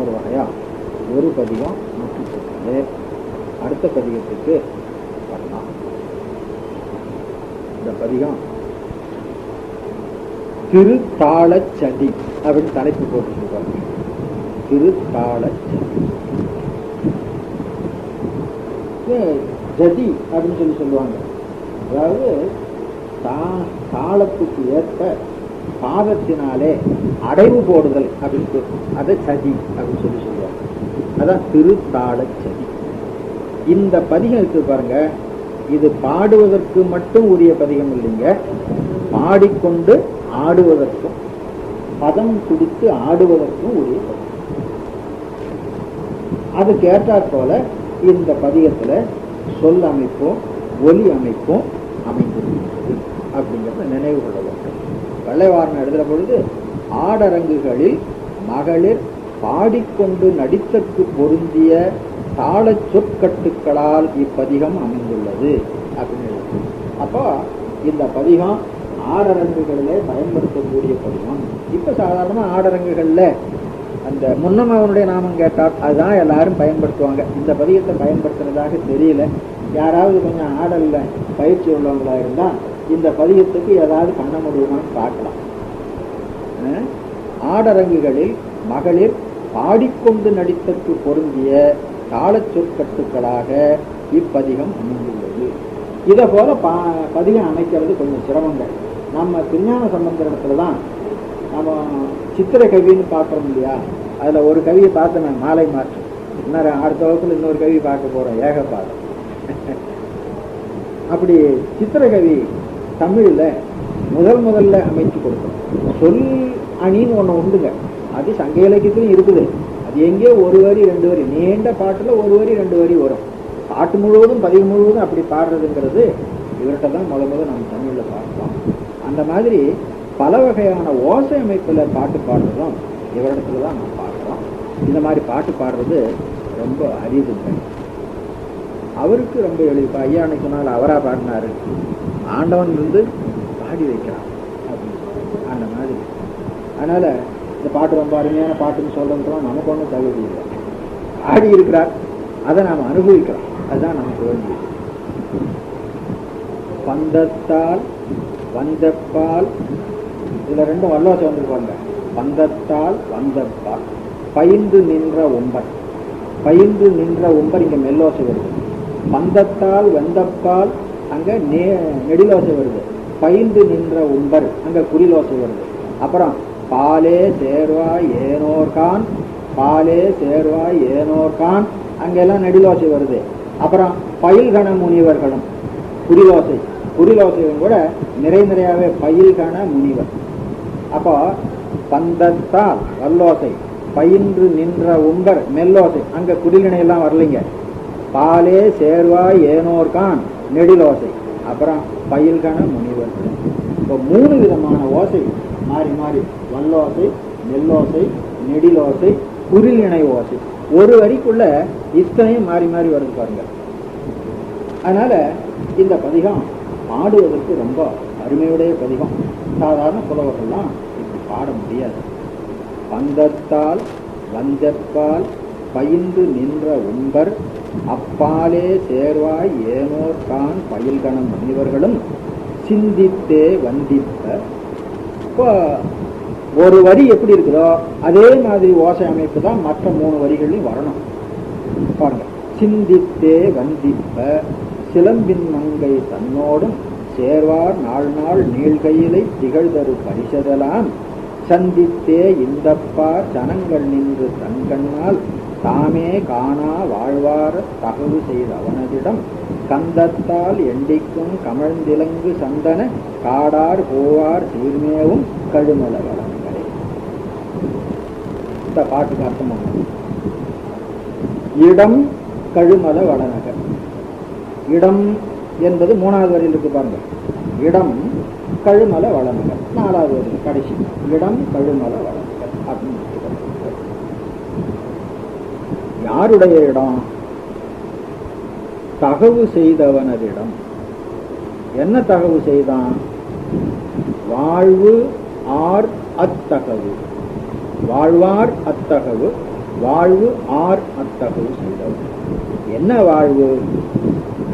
ஒரு வகையா ஒரு பதிகம் நூற்றி அடுத்த பதிகத்துக்கு வரலாம். இந்த பதிகம் திருத்தாளச்சதி அப்படின்னு தலைப்பு போட்டுருக்காங்க. திருத்தாளச்சதி ஜதி அப்படின்னு சொல்லுவாங்க. அதாவது தாளத்துக்கு ஏற்ப பாதத்தினாலே அடைவு போடுதல் அப்படின்னு அதை சதி அப்படின்னு சொல்லுவாங்க. அதான் திருத்தாளச்சதி. இந்த பதிகம் இருக்கு பாருங்க, இது பாடுவதற்கு மட்டும் உரிய பதிகம் இல்லைங்க, பாடிக்கொண்டு ஆடுவதற்கும் பதம் துடித்து ஆடுவதற்கும் உரிய பதிகம். அதுக்கு ஏற்றாற் போல இந்த பதிகத்துல சொல் அமைப்பும் ஒலி அமைப்பும் அமைந்திருக்கிறது அப்படிங்கிறத நினைவு கொள்ள வேண்டும். வெள்ளைவாரன் எழுதுற பொழுது ஆடரங்குகளில் மகளிர் பாடிக்கொண்டு நடித்தற்கு பொருந்திய தாள சொற்கட்டுக்களால் இப்பதிகம் அமைந்துள்ளது அப்படின்னு. அப்போ இந்த பதிகம் ஆடரங்குகளிலே பயன்படுத்தக்கூடிய பதிகம். இப்ப சாதாரண ஆடரங்குகள்ல அந்த முன்னமவனுடைய நாமம் கேட்டால் அதுதான் எல்லாரும் பயன்படுத்துவாங்க. இந்த பதிகத்தை பயன்படுத்துறதாக தெரியல. யாராவது கொஞ்சம் ஆடல்ல பயிற்சி உள்ளவங்களா இருந்தா இந்த பதிகத்துக்கு ஏதாவது பண்ண முடியுமான்னு பார்க்கலாம். ஆடரங்குகளில் மகளிர் பாடிக்கொண்டு நடித்தற்கு பொருந்திய தாள சொற்கட்டுக்களாக இப்பதிகம் அமைந்துள்ளது. இதை போல பதிகம் அமைக்கிறது கொஞ்சம் சிரமங்கள். நம்ம திருஞான சம்பந்தர் இடத்துலதான் நம்ம சித்திர கவின்னு பார்க்கறோம் இல்லையா, அதுல ஒரு கவியை பார்த்து நான் மாலை மாற்று இன்னொரு அடுத்த வகுப்புல இன்னொரு கவி பார்க்க போறோம், ஏகபாதம். அப்படி சித்திரகவி தமிழ்ல முதல்ல அமைச்சு கொடுக்கணும். சொல் அணின்னு ஒண்ணு உண்டுங்க, அது சங்க இலக்கியத்திலும் இருக்குது. அது எங்கேயோ ஒரு வரி ரெண்டு வரி, நீண்ட பாட்டுல ஒரு வரி ரெண்டு வரி வரும். பாட்டு முழுவதும் பதிவு முழுவதும் அப்படி பாடுறதுங்கிறது இவர்கிட்ட தான் முதல்ல நம்ம தமிழ்ல பார்க்கலாம். அந்த மாதிரி பல வகையான ஓசை அமைப்புல பாட்டு பாடுறதும் இவரிடத்துலதான் நம்ம பார்க்கலாம். இந்த மாதிரி பாட்டு பாடுறது ரொம்ப அரிதுங்க. அவருக்கு ரொம்ப எளிப்பா ஐயா அன்னைக்கு சொன்னால் அவரா பாடினாரு, ஆண்டவன் இருந்து பாடி வைக்கிறான் அப்படின்னு அந்த மாதிரி. அதனால இந்த பாட்டு ரொம்ப அருமையான பாட்டுன்னு சொல்றோம், நமக்கு ஒன்றும் தகுதி இல்லை. ஆடி இருக்கிறார், அதை நாம் அனுபவிக்கிறோம், அதுதான் நமக்கு வேண்டியது. பந்தத்தால் வந்தப்பால், இதுல ரெண்டும் வல்லோசை வந்திருப்பாங்க. பந்தத்தால் வந்தப்பால் பயின்று நின்ற ஒம்பர், பயின்று நின்ற ஒம்பர் இங்க மெல்லோசை வருது. பந்தத்தால் வெந்தப்பால் அங்க நெடிலோசை வருது. பயின்று நின்ற ஒம்பர் அங்க குறிலோசை வருது. அப்புறம் பாலே சேர்வாய் ஏனோர்கான், பாலே சேர்வாய் ஏனோர்கான் அங்கெல்லாம் நெடிலோசை வருது. அப்புறம் பயில்கண முனிவர்களும் குறிலோசை, குறிலோசையும் கூட நிறையாவே பயில்கண முனிவர். அப்போ பந்தத்தால் வல்லோசை, பயின்று நின்ற உம்பர் மெல்லோசை, அங்க குடிலிணையெல்லாம் வரலைங்க. பாலே சேர்வாய் ஏனோர்கான் நெடிலோசை, அப்புறம் பயில்கண முனிவர்கள். இப்போ 3 விதமான ஓசை மாறி மாறி, வல்லோசை, மெல்லோசை, நெடிலோசை, குரிலிணை ஓசை. ஒரு வரிக்குள்ள இத்தனையும் மாறி மாறி வருது பாருங்க. அதனால இந்த பதிகம் பாடுவதற்கு ரொம்ப அருமையுடைய பதிகம். சாதாரண புலவர்கள்லாம் இப்படி பாட முடியாது. பந்தத்தால் வந்தப்பால் பயின்று நின்ற உம்பர் அப்பாலே சேர்வாய் ஏனோர்கான் பயில்கணம் முனிவர்களும் சிந்தித்தே வந்திப்ப. இப்போ ஒரு வரி எப்படி இருக்குதோ அதே மாதிரி ஓசை அமைப்பு தான் மற்ற 3 வரிகளையும் வரணும் பாருங்க. சிந்தித்தே வந்திப்ப சிலம்பின் மங்கை தன்னோடும் சேர்வார் நாள் நாள் நீள்கையிலை திகழ்தரு பரிசதலாம் சந்தித்தே இந்தப்பார் ஜனங்கள் நின்று தன்கண்ணால் தாமே காணா வாழ்வார தகவு செய்த அவனதிடம் கந்தத்தால் எண்டிக்கும் கமழ்ந்திலங்கு சந்தன காடார் போவார் சீர்மேவும் கழுமல வளங்களே. இந்த பாட்டுக்கு அர்த்தம் இடம் கழுமல வளநகர். இடம் என்பது 3வது வரியில் இருக்கு பாருங்க. இடம் கழுமல வளநகர் 4வது வரியில் கடைசி இடம் கழுமல வளநகர் அப்படின்னு. யாருடைய இடம்? தகவு செய்தவனதிடம். என்ன தகவு செய்தான்? வாழ்வு ஆர் அத்தகவு, வாழ்வார் அத்தகவு வாழ்வு ஆர் அத்தகு செய்தவர். என்ன வாழ்வு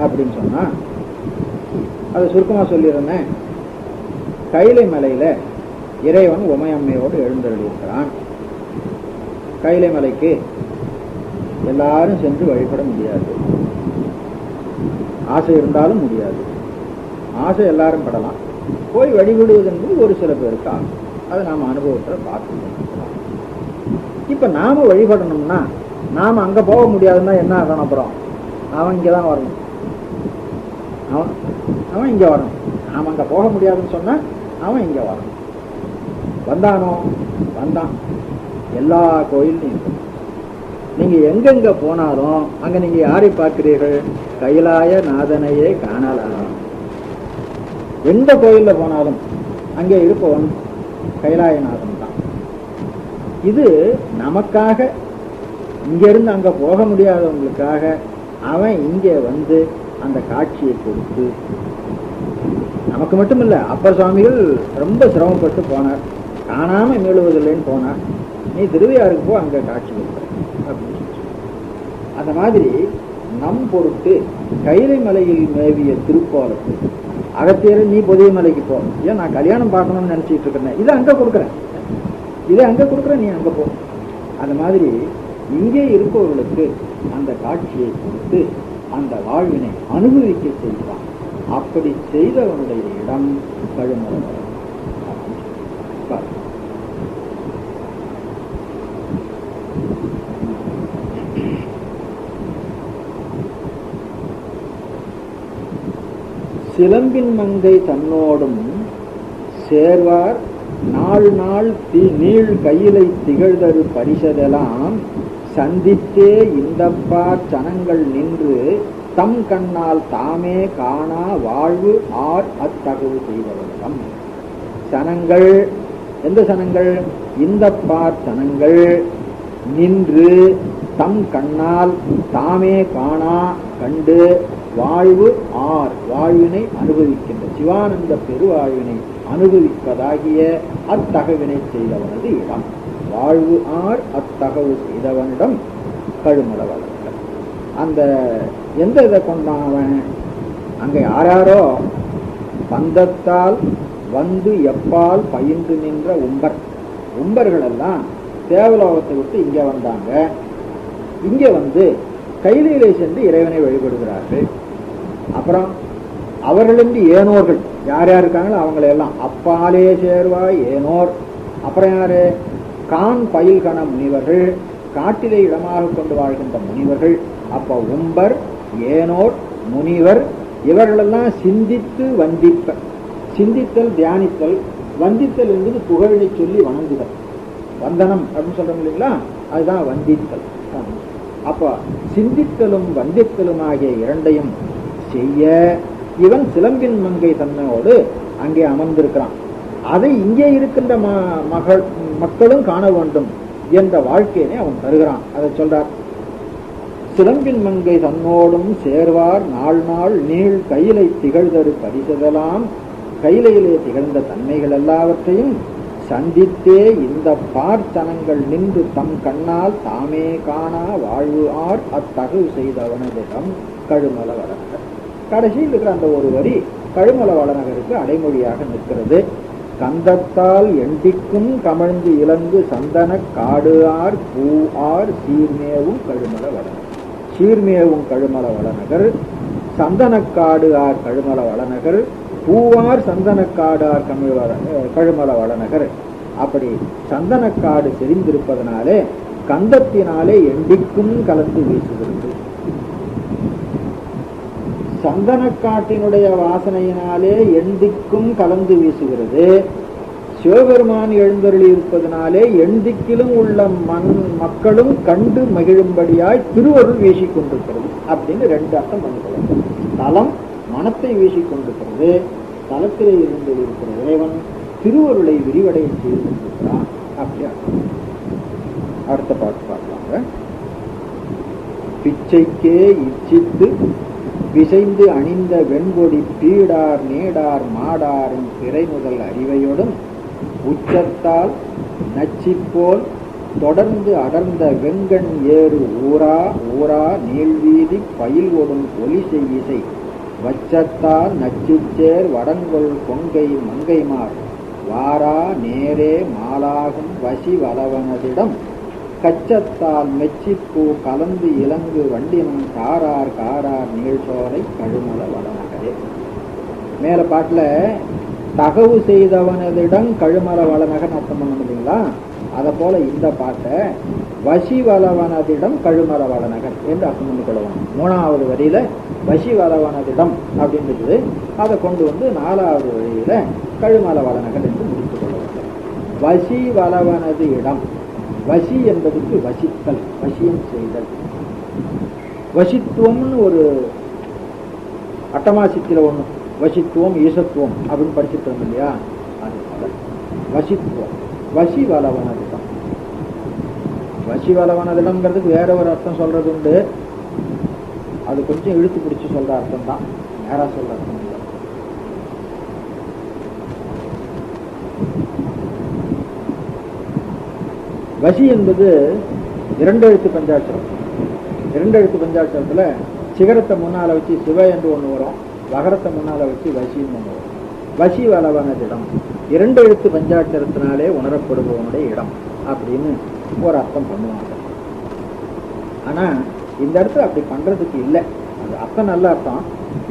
அப்படின்னு சொன்னா, அதை சுருக்கமா சொல்லிடுறேன். கைலை மலையில இறைவன் உமையம்மையோடு எழுந்தருளியிருக்கிறான். கைலை மலைக்கு எல்லாரும் சென்று வழிபட முடியாது, ஆசை இருந்தாலும் முடியாது. ஆசை எல்லாரும் படலாம், போய் வழிபடுவது என்பது ஒரு சில பேருக்கு ஆகும். அதை நாம் அனுபவத்தில் பார்த்து. இப்ப நாம வழிபடணும்னா நாம அங்க போக முடியாதுன்னா என்ன ஆகணும்? அப்புறம் அவன் இங்கதான் வரணும், அவன் இங்க வரணும். நாம அங்க போக முடியாதுன்னு சொன்னா அவன் இங்க வரணும். வந்தானோ? வந்தான். எல்லா கோயிலையும் நீங்க எங்கெங்க போனாலும் அங்க நீங்க யாரை பார்க்கிறீர்கள்? கைலாய நாதனையே காணலாம். எந்த கோயில்ல போனாலும் அங்கே இருப்பவன் கைலாயநாதன் தான். இது நமக்காக, இங்க இருந்து அங்க போக முடியாதவங்களுக்காக அவன் இங்கே வந்து அந்த காட்சியை கொடுத்து, நமக்கு மட்டுமில்ல, அப்பர் சுவாமிகள் ரொம்ப சிரமப்பட்டு போனார், காணாம மீளுவதில்லைன்னு போனார். நீ திருவையாருக்கு போ, அங்க காட்சி கொடுக்குற அப்படின்னு சொல்லி. அந்த மாதிரி நம் பொருட்டு கைலை மலையில் மேவிய திருக்கோலத்து அகத்தியர் நீ பொதிய மலைக்கு போ, ஏன் நான் கல்யாணம் பார்க்கணும்னு நினைச்சிட்டு இருக்கிறேன், இதை அங்க கொடுக்குறேன், இதை அங்க கொடுக்குறேன், நீ அங்க போ. அந்த மாதிரி இங்கே இருப்பவர்களுக்கு அந்த காட்சியை கொடுத்து அந்த வாழ்வினை அனுபவிக்க செய்வான். அப்படி செய்தவனுடைய இடம் கழுமலை. சிலம்பின் மங்கை தன்னோடும் சேர்வார் நாள் நாள் நீள் கையிலை திகழ்தரு பரிசதெல்லாம் சந்தித்தே இந்தப்பா சனங்கள் நின்று தம் கண்ணால் தாமே காணா வாழ்வு ஆர் அத்தகவு செய்தவர்களிடம். சனங்கள், எந்த சனங்கள்? இந்தப்பா சனங்கள் நின்று தம் கண்ணால் தாமே காணா கண்டு வாழ்வு ஆர் வாழ்வினை அனுபவிக்கின்ற சிவானந்த பெருவாழ்வினை அனுபவிப்பதாகிய அத்தகவினை செய்தவனது இடம். வாழ்வு ஆர் அத்தகவு செய்தவனிடம் கழுமல வளர்கள். அந்த எந்த இதை கொண்டான் அவன்? அங்க யாரோ பந்தத்தால் வந்து எப்பால் பயின்று நின்ற உம்பர்கள் எல்லாம் தேவலோகத்தை விட்டு இங்க வந்தாங்க. இங்க வந்து கையிலே சென்று இறைவனை வழிபடுகிறார்கள். அப்புறம் அவர்களின்றி ஏனோர்கள் யார் யார் இருக்காங்களோ அவங்களையெல்லாம் அப்பாலே சேர்வாய் ஏனோர். அப்புறம் யாரு? கான் பயில்கண முனிவர்கள், காட்டிலே இடமாக கொண்டு வாழ்கின்ற முனிவர்கள். அப்ப உம்பர், ஏனோர், முனிவர் இவர்களெல்லாம் சிந்தித்து வந்திப்ப. சிந்தித்தல் தியானித்தல், வந்தித்தல் என்பது புகழினை சொல்லி வணங்குதல். வந்தனம் அப்படின்னு சொல்றோம் இல்லைங்களா, அதுதான் வந்தித்தல். அப்ப சிந்தித்தலும் வந்தித்தலும் ஆகிய இரண்டையும் செய்ய இவன் சிலம்பின் மங்கை தன்னோடு அங்கே அமர்ந்திருக்கிறான். அதை இங்கே இருக்கின்ற மக்களும் காண வேண்டும் என்ற வாழ்க்கையினை அவன் தருகிறான். அதை சொல்றார். சிலம்பின் மங்கை தன்னோடும் சேர்வார் நாள் நாள் நீள் கையிலை திகழ்தரு பரிசதெல்லாம் கையிலையிலே திகழ்ந்த தன்மைகள் எல்லாவற்றையும் சந்தித்தே இந்த பார்த்தனங்கள் நின்று தம் கண்ணால் தாமே காணா வாழ்வு ஆர் அத்தகு செய்தவனதிடம் கழுமல வளநகர். கடைசியில் இருக்கிற அந்த ஒரு வரி கழுமல வளநகருக்கு அடைமொழியாக நிற்கிறது. கந்தத்தால் எண்டிக்கும் கமழ்ந்து இலங்கு சந்தன காடு ஆர் பூ ஆர் சீர்மேவும் கழுமல வளநகர். சீர்மேவும் கழுமல வளநகர், சந்தனக்காடு ஆர் கழுமல வளநகர், பூவார் சந்தனக்காடார் கழுமல வளநகர். அப்படி சந்தனக்காடு செறிந்திருப்பதனாலே கந்தத்தினாலே எண்டிக்கும் கலந்து வீசுகிறது. சந்தனக்காட்டினுடைய வாசனையினாலே எண்டிக்கும் கலந்து வீசுகிறது. சிவபெருமான் எழுந்தருளி இருப்பதனாலே எண்டிக்கிலும் உள்ள மக்களும் கண்டு மகிழும்படியாய் திருவருள் வீசிக்கொண்டிருக்கிறது அப்படின்னு ரெண்டு அர்த்தம் பண்ணிக்கலாம். தலம் மனத்தை வீசிக்கொண்டிருக்கிறது, தலத்திலே இருந்து இருக்கிற இறைவன் திருவருளை விரிவடைய செய்து கொண்டிருக்கிறான். அப்படியா? அடுத்த பாட்டு பார்க்கலாங்க. பிச்சைக்கே இச்சித்து விசைந்து அணிந்த வெண்கொடி பீடார் நீடார் மாடாரும் பிறை முதல் அறிவையோடும் உச்சத்தால் நச்சிப்போல் தொடர்ந்து அடர்ந்த வெங்கண் ஏறு ஊரா ஊரா நீள்வீதி பயில் ஒடும் ஒலி செய்யிசை வச்சத்தால் நச்சுச்சேர் வடங்கொள் கொங்கை மங்கைமார் வாரா நேரே மாலாகும் வசி வளவனதிடம் கச்சத்தால் மெச்சிப்பூ கலந்து இலங்கு வண்டினம் காரார் காரார் நீழ்சோலை கழுமல வளநகரே. மேல பாட்டுல தகவு செய்தவனதிடம் கழுமல வளநகர் அர்த்தம் பண்ண முடியுங்களா? அதை போல இந்த பாட்டை வசி வளவனதிடம் கழுமல வளநகர் என்று அர்த்தம் பண்ணி கொள்ளலாம். 3வது வரியில வசி வளவனதிடம் அப்படின்றது, அதை கொண்டு வந்து 4வது வரியில கழுமல வளநகர் என்று முடித்துக் கொள்ள வேண்டும். வசி வளவனது இடம். வசி என்பதற்கு வசித்தல், வசியம் செய்தல். வசித்துவம்னு ஒரு அட்டமாசித்தில ஒண்ணு, வசித்துவம் ஈசத்துவம் அப்படின்னு படிச்சுட்டு இல்லையா? அது வசித்துவம். வசி வளவனதிடம். வசி வளவனதிடம்ங்கிறதுக்கு வேற ஒரு அர்த்தம் சொல்றது உண்டு. அது கொஞ்சம் இழுத்து பிடிச்சு சொல்ற அர்த்தம் தான், நேரா சொல்ற அர்த்தம் இல்லை. வசி என்பது 2 எழுத்து பஞ்சாட்சரம். 2 எழுத்து பஞ்சாட்சரத்துல சிகரத்தை முன்னால வச்சு சிவ என்று ஒண்ணு வரும், வகரத்தை முன்னால வச்சு வசின்னு ஒண்ணு வரும். வசி வளவனதிடம் 2 எழுத்து பஞ்சாட்சரத்தினாலே உணரப்படுபவனுடைய இடம் அப்படின்னு ஒரு அர்த்தம் பண்ணுவாங்க. ஆனா இந்த இடத்துல அப்படி பண்றதுக்கு இல்லை. அது அர்த்தம் நல்ல அர்த்தம்,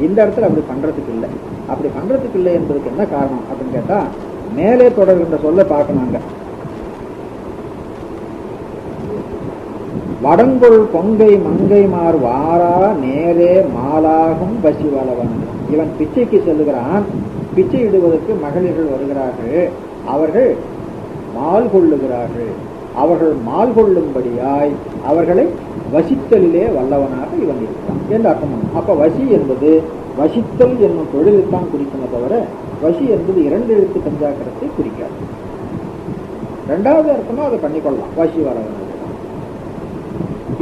இந்த இடத்துல அப்படி பண்றதுக்கு இல்லை. அப்படி பண்றதுக்கு இல்லை என்பதுக்கு என்ன காரணம் அப்படின்னு கேட்டா, மேலே தொடர்கின்ற சொல்ல பார்க்கணுங்க. வடங்கொள் கொங்கை மங்கைமார் வாரா நேரே மாலாகும் வசி வளவன். இவன் பிச்சைக்கு செல்லுகிறான், பிச்சை இடுவதற்கு மகளிர்கள் வருகிறார்கள், அவர்கள் மால் கொள்ளுகிறார்கள். அவர்கள் மால் கொள்ளும்படியாய் அவர்களை வசித்தலிலே வல்லவனாக இவன் இருக்கிறான் என்று அர்த்தம். அப்ப வசி என்பது வசித்தல் என்னும் தொழிலைத்தான் குறிக்குமே தவிர, வசி என்பது 2 எழுத்து பஞ்சாக்கரத்தை குறிக்காது. 2வது அர்த்தமா அதை பண்ணிக்கொள்ளலாம். வசி வளவனாக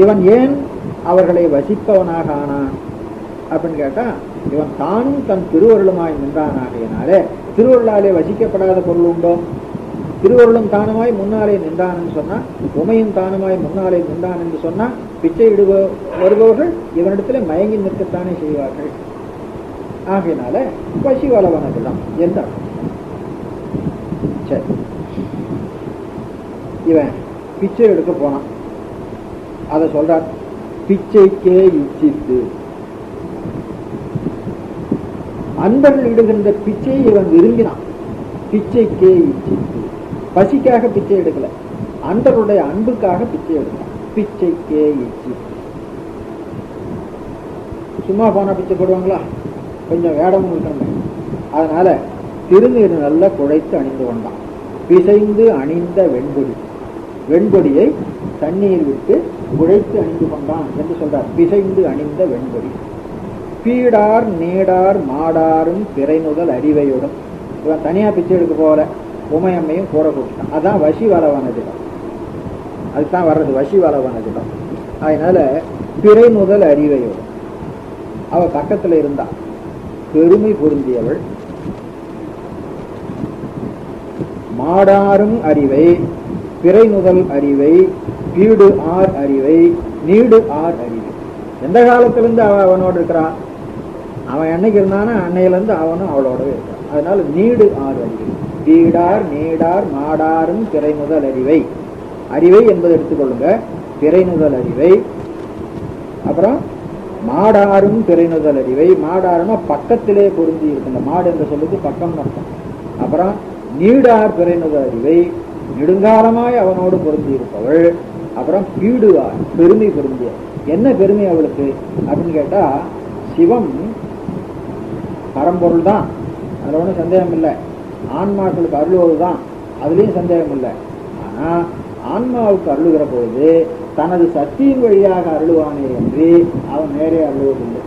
இவன் ஏன் அவர்களை வசிப்பவனாக ஆனான் அப்படின்னு கேட்டா, இவன் தானும் தன் திருவருளுமாய் நின்றானாகையினாலே. திருவருளாலே வசிக்கப்படாத பொருள் உண்டோ? திருவருளும் தானுமாய் முன்னாலே நின்றான் என்று சொன்னா, உமையும் தானுமாய் முன்னாலே நின்றான் என்று சொன்னா, பிச்சை வருபவர்கள் இவனிடத்திலே மயங்கி நிற்கத்தானே செய்வார்கள். ஆகையினால வசி வளவனதிடம் என்றார். சரி, இவன் பிச்சை எடுக்க போனான். அதை சொல்றார், பிச்சைக்கே இச்சித்து. அன்பர்கள் இடுகின்ற பிச்சையை இவன் விரும்பினான். பிச்சைக்கே இச்சித்து. பசிக்காக பிச்சை எடுக்கல, அன்பருடைய அன்புக்காக பிச்சை எடுக்கலாம். பிச்சைக்கே இச்சித்து. சும்மா போனா பிச்சை போடுவாங்களா? கொஞ்சம் வேடமும் இருக்கணும். அதனால திருநீர் நல்லா குழைத்து அணிந்து கொண்டான். பிசைந்து அணிந்த வெண்கொடி. வெண்கொடியை தண்ணீர் விட்டு குழைத்து அணிந்து கொண்டான் என்று சொல்றார். பிசைந்து அணிந்த வெண்கொடி. பீடார் நீடார் மாடாரும் பிறைநுதல் அறிவையுடன். இவன் தனியா பிச்சை எடுக்க போல, உமையம்மையும் கூட கொடுத்தான். அதான் வசி வளவனதிடம். அதுதான் வர்றது வசி வளவனதிடம். அதனால பிறைநுதல் அறிவையுடன் அவ பக்கத்துல இருந்தா. பெருமை பொருந்தியவள். மாடாரும் அறிவை, பிறைநுதல் அறிவை, பீடு ஆர் அறிவை, நீடு ஆர் அறிவை. எந்த காலத்திலிருந்து அவனோடு இருக்கிறான்? அவன் என்னைக்கு இருந்தானா அன்னையிலிருந்து அவனும் அவளோடவே இருக்கான். அதனால நீடு ஆர் அறிவை. பீடார் நீடார் மாடாரும் பிறைநுதல் அறிவை. அறிவை என்பதை எடுத்துக்கொள்ளுங்க. பிறைநுதல் அறிவை. அப்புறம் மாடாரும் பிறைநுதல் அறிவை. மாடாருன்னா பக்கத்திலே பொருந்தி இருக்குங்க. மாடு என்று சொல்லுது பக்கம் அர்த்தம். அப்புறம் நீடார் பிறைநுதல் அறிவை. நெடுங்காலமாய் அவனோடு பொருந்தி இருப்பவள். அப்புறம் பீடுவார், பெருமை பொருந்திய. என்ன பெருமை அவளுக்கு அப்படின்னு கேட்டா, சிவம் பரம்பொருள் தான், அதுல ஒன்றும் சந்தேகம் இல்லை. ஆன்மாக்களுக்கு அருளுவதுதான், அதுலயும் சந்தேகம் இல்லை. ஆனா ஆன்மாவுக்கு அருளுகிற பொழுது தனது சக்தியின் வழியாக அருளுவானே என்று அவன் நேரே அருளுவதில்லை.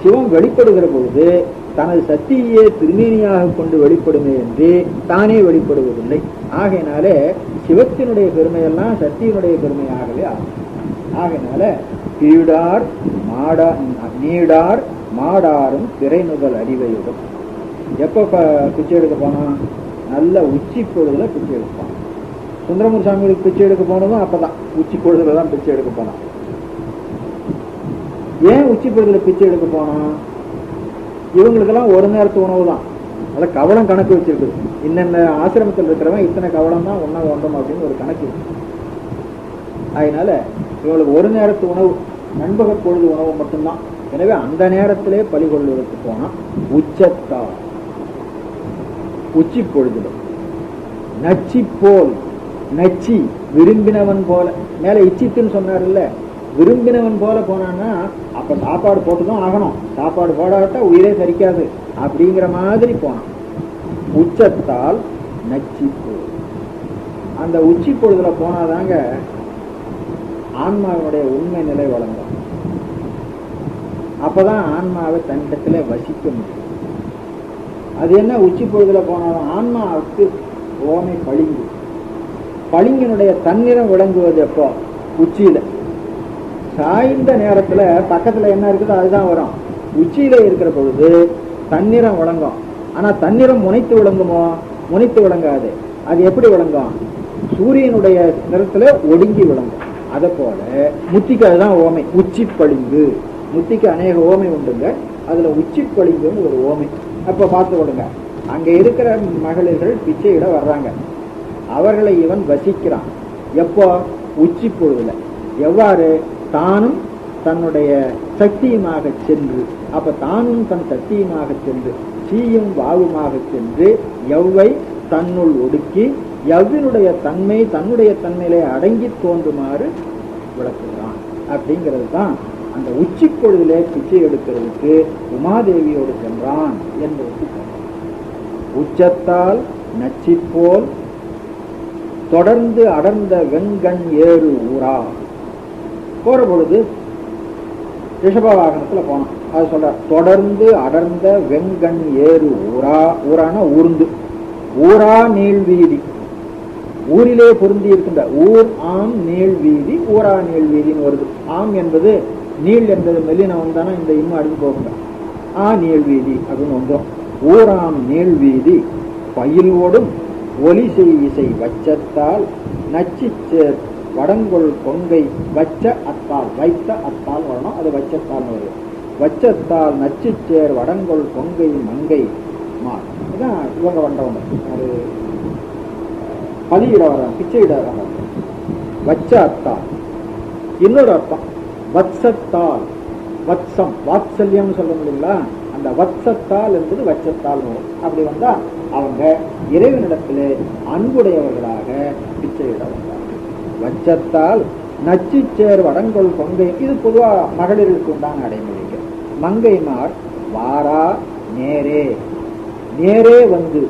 சிவம் வெளிப்படுகிற பொழுது தனது சக்தியே திருமேனியாக கொண்டு வெளிப்படுமே என்று தானே வெளிப்படுவதில்லை. ஆகையினாலே சிவத்தினுடைய பெருமையெல்லாம் சக்தியினுடைய பெருமையாகவே ஆகும். ஆகையினால பீடார் நீடார் மாடாரும் பிறைநுதல் அறிவையுடன். எப்ப பிச்சை எடுக்க போனா? நல்ல உச்சி பொழுதுல பிச்சை எடுப்பான். சுந்தரமூர் சாமிகளுக்கு பிச்சை எடுக்க போனதும் அப்பதான் உச்சி பொழுதுல தான் பிச்சை எடுக்க போனான். ஏன் உச்சி பொழுதுல பிச்சை எடுக்க போனான்? இவங்களுக்கெல்லாம் ஒரு நேரத்து உணவு தான். அதை கவலம் கணக்கு வச்சிருக்குது. இன்னென்ன ஆசிரமத்தில் இருக்கிறவன் இத்தனை கவலம் தான் உணவு வேண்டும் அப்படின்னு ஒரு கணக்கு இருக்கு. அதனால இவங்களுக்கு ஒரு நேரத்து உணவு, நண்பகல் பொழுது உணவு மட்டும்தான். எனவே அந்த நேரத்திலே பலி கொள்வதற்கு போனா உச்சத்தா உச்சி பொழுதுல நச்சி போல், நச்சி விரும்பினவன் போல, மேல இச்சித்துன்னு சொன்னார் இல்ல, விரும்பினவன் போல போனான்னா அப்ப சாப்பாடு போட்டுதான் ஆகணும், சாப்பாடு போடாவிட்டா உயிரே சரிக்காது அப்படிங்கிற மாதிரி போனான். உச்சத்தால் நச்சி போல். அந்த உச்சி பொழுதுல போனாதாங்க ஆன்மாவினுடைய உண்மை நிலை வழங்கும். அப்பதான் ஆன்மாவை தன்னிடத்துல வசிக்க முடியும். அது என்ன, உச்சி பொழுதுல போனாலும் ஆன்மாவுக்கு ஓமை பளிங்கு. பளிங்கினுடைய தன்னிறம் விளங்குவது எப்போ? உச்சியில. சாய்ந்த நேரத்துல பக்கத்துல என்ன இருக்குதோ அதுதான் வரும். உச்சியில இருக்கிற பொழுது தன்னிறம் விளங்கும். ஆனா தன்னிறம் முனைத்து விளங்குமோ? முனைத்து விளங்காது. அது எப்படி விளங்கும்? சூரியனுடைய நிறத்துல ஒடுங்கி விளங்கும். அதை போல முத்திக்கு அதுதான் ஓமை, உச்சி பளிங்கு. முத்திக்கு அநேக ஓமை உண்டுங்க, அதுல உச்சி பளிங்குன்னு ஒரு ஓமை. அப்ப பார்த்து கொடுங்க, அங்க இருக்கிற மகளிர்கள் பிச்சையிட வர்றாங்க, அவர்களை இவன் வசிக்கிறான். எப்போ? உச்சி பொழுதுல. எவ்வாறு? தானும் தன்னுடைய சக்தியுமாக சென்று, அப்ப தானும் தன் சக்தியுமாக சென்று, சீயும் வாவுமாக சென்று எவ்வை தன்னுள் ஒடுக்கி எவ்வினுடைய தன்மை தன்னுடைய தன்மையிலே அடங்கி தோன்றுமாறு விளக்குகிறான். அப்படிங்கிறது தான் அந்த உச்சி பொழுதிலே பிச்சை எடுக்கிறதுக்கு உமாதேவியோடு சென்றான் என்பதற்கு உச்சத்தால் நச்சி போல் தொடர்ந்து அடர்ந்த வெண்கண் ஏறு ஊரா. போற பொழுது ரிஷப வாகனத்துல போனோம். அது சொல்ற, தொடர்ந்து அடர்ந்த வெண்கண் ஏறு ஊரா. ஊரான ஊர்ந்து, ஊரா நீள்வீதி, ஊரிலே பொருந்தி இருக்கின்ற ஊர் ஆம் நீள்வீதி, ஊரா நீள்வீதின்னு வருது. ஆம் என்பது நீள் என்பது மெல்லின வந்தானா இந்த இன்னும் அடிஞ்சு போகுங்க. நீள்வீதி அப்படின்னு வந்துடும். ஊராம் நீள்வீதி பயில் ஓடும் ஒலி செய் இசை வச்சத்தால் நச்சி சேர் வடங்கொள் கொங்கை வச்ச அத்தால், வைத்த அத்தால் வரணும், அது வச்சத்தால் வரும். வச்சத்தால் நச்சி சேர் வடங்கொள் கொங்கை மங்கை மார். இதான் இவங்க வந்தவங்க. ஒரு பலியிட வர்றாங்க, பிச்சையிட வர்றாங்க. வச்ச அத்தால். இன்னொரு அர்த்தம் வத்சத்தால், வத்சம் வாத்சல்யம் சொல்ல முடியுங்களா? அந்த வத்சத்தால் என்பது வச்சத்தால் வரும். அப்படி வந்தா அவங்க இறைவனிடத்திலே அன்புடையவர்களாக பிச்சையிட வந்தார். வச்சத்தால் நச்சி சேர் வடங்கொள் கொங்கை, இது பொதுவா மகளிருக்கு உண்டான அடைமொழிங்க. மங்கைமார் வாரா நேரே, நேரே வந்து,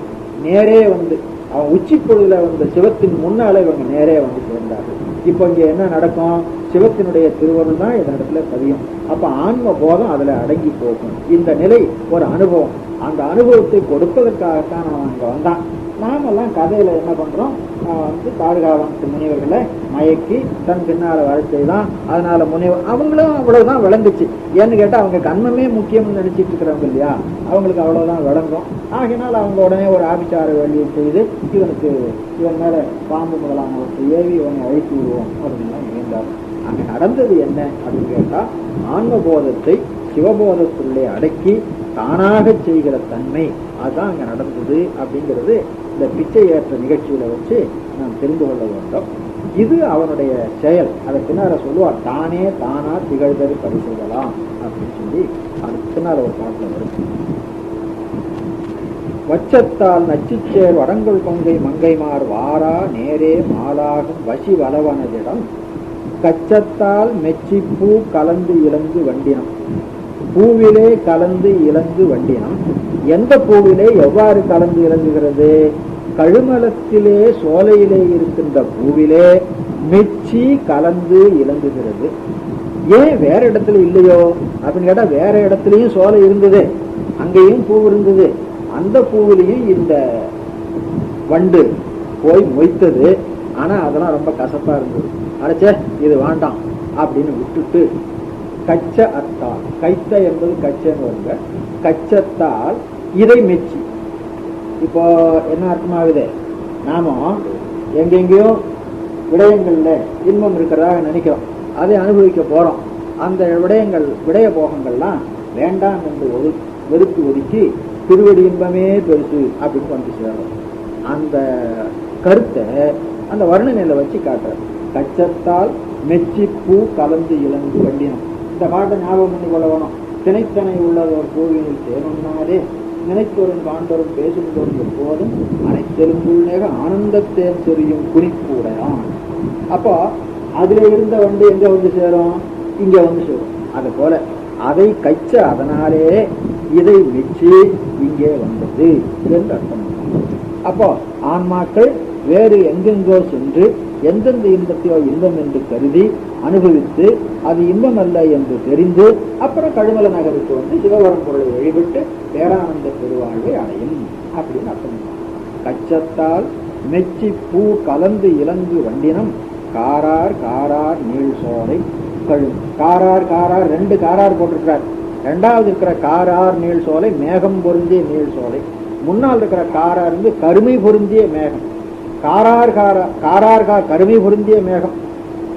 நேரே வந்து அவன் உச்சி பொழுதுல வந்த சிவத்தின் முன்னாலே இவங்க நேரே வந்து சேர்ந்தார்கள். இப்ப இங்க என்ன நடக்கும்? சிவத்தினுடைய திருவருள் தான் இதனிடத்துல பதியும். அப்ப ஆன்ம போதம் அதுல அடங்கி போகும். இந்த நிலை ஒரு அனுபவம். அந்த அனுபவத்தை கொடுப்பதற்காகத்தான் அவன் அங்க வந்தான். நாமெல்லாம் கதையில என்ன பண்றோம்? வந்து பாதுகாவத்து முனிவர்களை மயக்கி தன் பின்னால வாழ்க்கை தான். அதனால முனிவர் அவங்களும் அவ்வளவுதான் விளங்குச்சு. ஏன்னு கேட்டா அவங்க கண்மமே முக்கியம்னு நினைச்சிட்டு இருக்கிறவங்க இல்லையா, அவங்களுக்கு அவ்வளவுதான் விளங்கும். ஆகினால் அவங்க உடனே ஒரு ஆபிச்சார வேலையை செய்து இவனுக்கு இவன் மேல பாம்பு முதலானவற்றை ஏவி இவனை அழைத்து விடுவோம் அப்படின்லாம் இருந்தார். அங்க நடந்தது என்ன அப்படின்னு கேட்டா, ஆன்மபோதத்தை சிவபோதத்திலே அடக்கி தானாக செய்கிற தன்மை அதுதான் அங்க நடந்தது. அப்படிங்கிறது இந்த பிச்சை ஏற்ற நிகழ்ச்சியில வச்சு நாம் தெரிந்து கொள்ள வேண்டும். இது அவனுடைய செயல். அதை பின்னால சொல்லுவார், தானே தானா திகழ்தல் பரிசெய்யலாம் அப்படின்னு சொல்லி அதுக்கு பின்னால ஒரு பாட்டில் வரும். வச்சத்தால் நச்சிச்சேர் வடங்கொள் கொங்கை மங்கைமார் வாரா நேரே மாலாகும் வசி வளவனதிடம் கச்சத்தால் மெச்சி பூ கலந்து இழந்து வண்டினம். பூவிலே கலந்து இழந்து வண்டினம். எந்த பூவிலே எவ்வாறு கலந்து இறங்குகிறது? கழுமலத்திலே சோலையிலே இருக்கின்ற பூவிலே மெச்சி கலந்து இறங்குகிறது. ஏன் வேற இடத்துல இல்லையோ அப்படின்னு கேட்டா, வேற இடத்துலயும் சோலை இருந்தது, அங்கேயும் பூ இருந்தது. அந்த பூவிலையும் இந்த வண்டு போய் மொய்த்தது. ஆனா அதெல்லாம் ரொம்ப கசப்பா இருந்தது. அடைச்சே இது வேண்டாம் அப்படின்னு விட்டுட்டு கச்ச அத்தால், கைத்த என்பது கச்சன்னு வருங்க, கச்சத்தால் இதை மெச்சி. இப்போ என்ன அர்த்தமாகுது? நாம எங்கெங்கேயோ விடயங்கள்ல இன்பம் இருக்கிறதாக நினைக்கிறோம், அதை அனுபவிக்க போறோம். அந்த விடயங்கள் விடய போகங்கள்லாம் வேண்டாம் என்று வெறுத்து ஒதுக்கி திருவடி இன்பமே பெருசு அப்படின்னு வந்து சேரும். அந்த கருத்தை அந்த வர்ணனையில வச்சு காட்டுறாரு. கச்சத்தால் மெச்சி பூ கலந்து இழந்து வண்டினம். இந்த பாட்டை ஞாபகம் பண்ணி கொள்ள வேணும். திணைத்தனை உள்ளதோர் கோவிலில் தேனுன்னாலே நினைத்தோரும் காண்டோரும் பேசும்போதும் எப்போதும் அனைத்தெலுங்குள்ளேக ஆனந்தத்தேன் சொரியும் குறிப்புடையான். அப்போ அதுல இருந்த வண்டி எங்க வந்து சேரும்? இங்க வந்து சேரும். அது போல அதை கச்ச அதனாலே இதை மெச்சி இங்கே வந்தது என்று அர்த்தம். அப்போ ஆன்மாக்கள் வேறு எங்கெங்கோ சென்று எந்தெந்த இன்பத்தையோ இன்பம் என்று கருதி அனுபவித்து அது இன்பம் அல்ல என்று தெரிந்து அப்புறம் கழுமல நகருக்கு வந்து சிவபரம் பொருளை வழிபட்டு பேரானந்த பெருவாழ்வை அடையும் அப்படின்னு அர்த்தம். கச்சத்தால் மெச்சி பூ கலந்து இலங்கு வண்டினம் காரார் காரார் நீள் சோலை கழும். காரார் காரார் ரெண்டு காரார் போட்டிருக்கிறார். ரெண்டாவது இருக்கிற காரார் நீள் சோலை மேகம் பொருந்திய நீள் சோலை. முன்னால் இருக்கிற காரார் வந்து கருமை பொருந்திய மேகம். காரார் காரார் கருமை பொருந்திய மேகம்.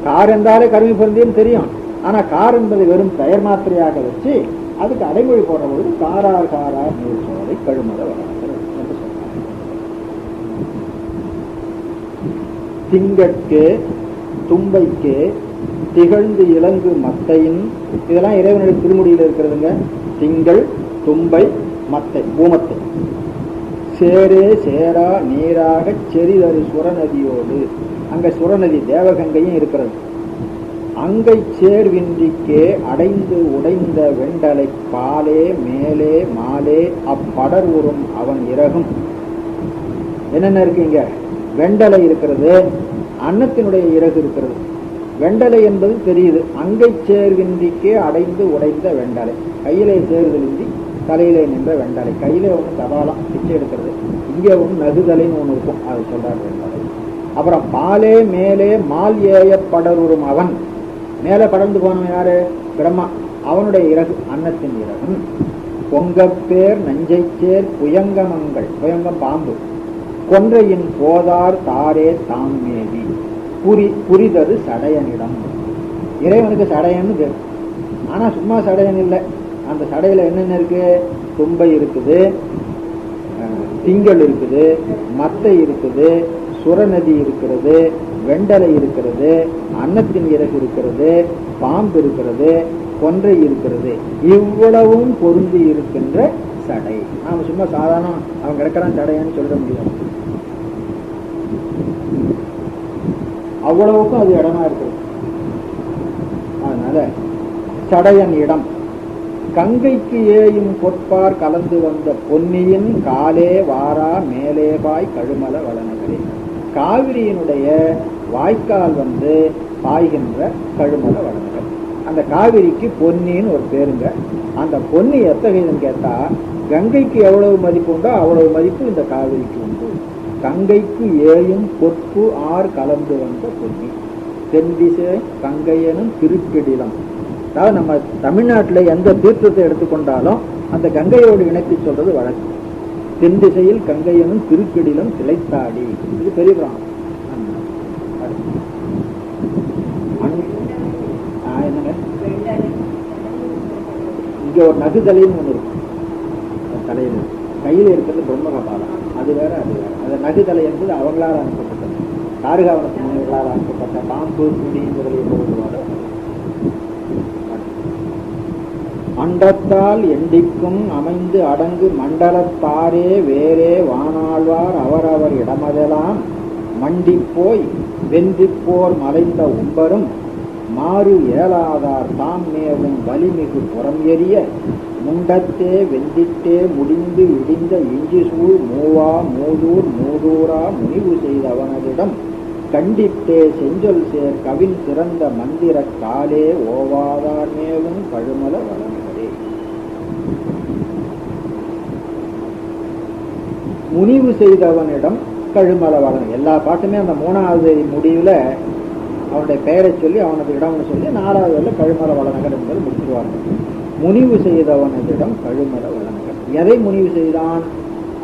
கார் என்றாலே கருமை பொருந்தியன்னு தெரியும். ஆனா கார் என்பதை வெறும் பெயர் மாத்திரையாக வச்சு அதுக்கு அடைமொழி போடுற பொழுது காரார் காரார் நீள் சோலை கழுமல வளர்கிறது என்று சொன்னார். திங்கட்கே தும்பைக்கே திகழ்ந்து இலங்கு மத்தையின், இதெல்லாம் இறைவனுடைய திருமுடியில் இருக்கிறதுங்க. திங்கள் தும்பை மத்தை பூமத்தை சேரே சேரா நீராக செறிதரு சுரநதியோடு, அங்க சுரநதி தேவகங்கையும் இருக்கிறது. அங்கை சேர்வின்றிக்கே அடைந்து உடைந்த வெண்டலை பாலே மேலே மாலே அப்படர் உறும் அவன் இறகும். என்னென்ன இருக்குங்க? வெண்டலை இருக்கிறது, அன்னத்தினுடைய இறகு இருக்கிறது. வெண்டலை என்பது தெரியுது. அங்கை சேர்வின்றிக்கே அடைந்து உடைந்த வெண்டலை, கையிலே சேருதலின்றி தலையிலே நின்ற வெண்டலை. கையிலே ஒன்று கபாலம் பிச்சை எடுக்கிறது, இங்கே ஒன்று நகுதலைன்னு ஒன்று இருக்கும், அதை சொல்றார் வெண்டலை. அப்புறம் பாலே மேலே மால் ஏய படருறும் அவன், மேலே படர்ந்து போனவன் யாரு? பிரம்மா. அவனுடைய இறகு அன்னத்தின் இறகு. பொங்கப்பேர் நஞ்சை சேர் புயங்கமங்கள், புயங்கம் பாம்பு. கொன்றையின் போதார் தாரே தாம் மேவி புரிதது சடையனிடம். இறைவனுக்கு சடையன்னு பேர். ஆனா சும்மா சடையன் இல்லை. அந்த சடையில என்னென்ன இருக்கு? தும்பை இருக்குது, திங்கள் இருக்குது, மத்தை இருக்குது, சுரநதி இருக்கிறது, வெண்டலை இருக்கிறது, அன்னத்தின் இறகு இருக்கிறது, பாம்பு இருக்கிறது, கொன்றை இருக்கிறது. இவ்வளவும் பொருந்தி இருக்கின்ற சடை. நாம சும்மா சாதாரண அவன் கிடக்கிறான் சடையான்னு சொல்ல முடியாது. அவ்வளவுக்கும் அது இடமா இருக்குது. அதனால சடையன் இடம். கங்கைக்கு ஏயும் பொற்பார் கலந்து வந்த பொன்னியின் காலே வாரா மேலேபாய் கழுமல வளநகரே. காவிரியினுடைய வாய்க்கால் வந்து பாய்கின்ற கழுமல வளநகர். அந்த காவிரிக்கு பொன்னின்னு ஒரு பேருங்க. அந்த பொன்னி எத்தகையதுன்னு கேட்டா, கங்கைக்கு எவ்வளவு மதிப்பு உண்டோ அவ்வளவு மதிப்பு இந்த காவிரிக்கு உண்டு. கங்கைக்கு ஏயும் பொற்பு ஆர் கலந்து வந்த பொன்னி. தென்திசை கங்கையனும் திருப்பிடிலம். அதாவது நம்ம தமிழ்நாட்டில் எந்த தீர்த்தத்தை எடுத்துக்கொண்டாலும் அந்த கங்கையோடு இணைத்து சொல்றது வழக்கு. தென் திசையில் கங்கையனும் திருக்கடிலம் திளைத்தாடி. இது பெரிய புராணம். என்னங்க, இங்க ஒரு நகுதலைன்னு ஒண்ணு இருக்கு. தலையில கையில இருக்கிறது பிரம்மகபாலம், அது வேற அது வேற. அந்த நகுதலை என்பது அவங்களால் அனுப்பப்பட்டது. கார்காவனத்து முனிவர்களால் அனுப்பப்பட்ட பாம்பு குடி முதலிய பொருள்களோட. அண்டத்தால் எண்டிக்கும் அமைந்து அடங்கு மண்டலத்தாரே வேறே வானாழ்வார் அவரவர் இடமதெல்லாம் மண்டிப்போய் வெந்திப்போர் மலைந்த உம்பரும் மாறு ஏலாதார் தாம் மேவும் வலிமிகு புறம் எறிய முண்டத்தே வெந்திட்டே முடிந்து இடிந்த இஞ்சி சூழ் மூவா மூதூர் மூதூரா முனிவு செய்தவனரிடம் கண்டித்தே செஞ்சொல் சேர் கவின் சிறந்த மந்திர காலே ஓவாதார் மேவும் கழுமல வளனகரே. முனிவு செய்தவனிடம் கழுமல வளன். எல்லா பாட்டுமே அந்த மூணாவது முடிவுல அவனுடைய பெயரை சொல்லி அவனது இடம்னு சொல்லி நாலாவது கழுமல வளநகர் என்பது முடிச்சிருவாங்க. முனிவு செய்தவனிடம் கழுமல வளநகர். எதை முனிவு செய்தான்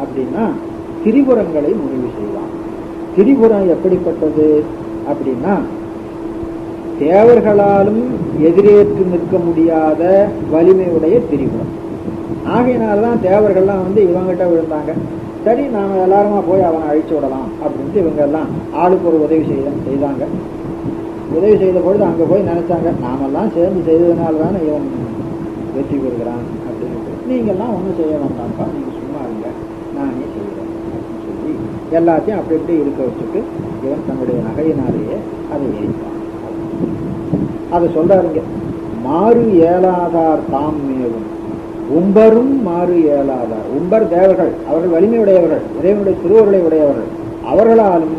அப்படின்னா திரிபுரங்களை முனிவு செய்தான். திரிபுரம் எப்படிப்பட்டது அப்படின்னா, தேவர்களாலும் எதிரேற்று நிற்க முடியாத வலிமையுடைய திரிபுரம். ஆகையினால்தான் தேவர்கள்லாம் இவங்கிட்ட விழுந்தாங்க. சரி, நாம எல்லாருமா போய் அவனை அழிச்சு விடலாம் அப்படின்ட்டு இவங்க எல்லாம் ஆளுக்கு ஒரு உதவி செய்தாங்க. உதவி செய்த பொழுது அங்க போய் நினைச்சாங்க, நாமெல்லாம் சேர்ந்து செய்ததுனால்தானே இவன் வெற்றி பெறுகிறான் அப்படின்னு. நீங்கெல்லாம் ஒன்றும் செய்ய வேண்டாம்ப்பா, நீங்க சும்மா இருங்க, நானே செய்கிறேன் அப்படின்னு சொல்லி எல்லாத்தையும் அப்படி இப்படி இருக்க வச்சுட்டு இவன் தன்னுடைய நகையினாலேயே அதை எரிப்பான். அதை சொல்றாருங்க, மாறு ஏலாதார் தாம் மேவும் உம்பரும் மாறு இயலாதார். உம்பர் தேவர்கள், அவர்கள் வலிமையுடையவர்கள், இறைவனுடைய திருவருளை உடையவர்கள், அவர்களாலும்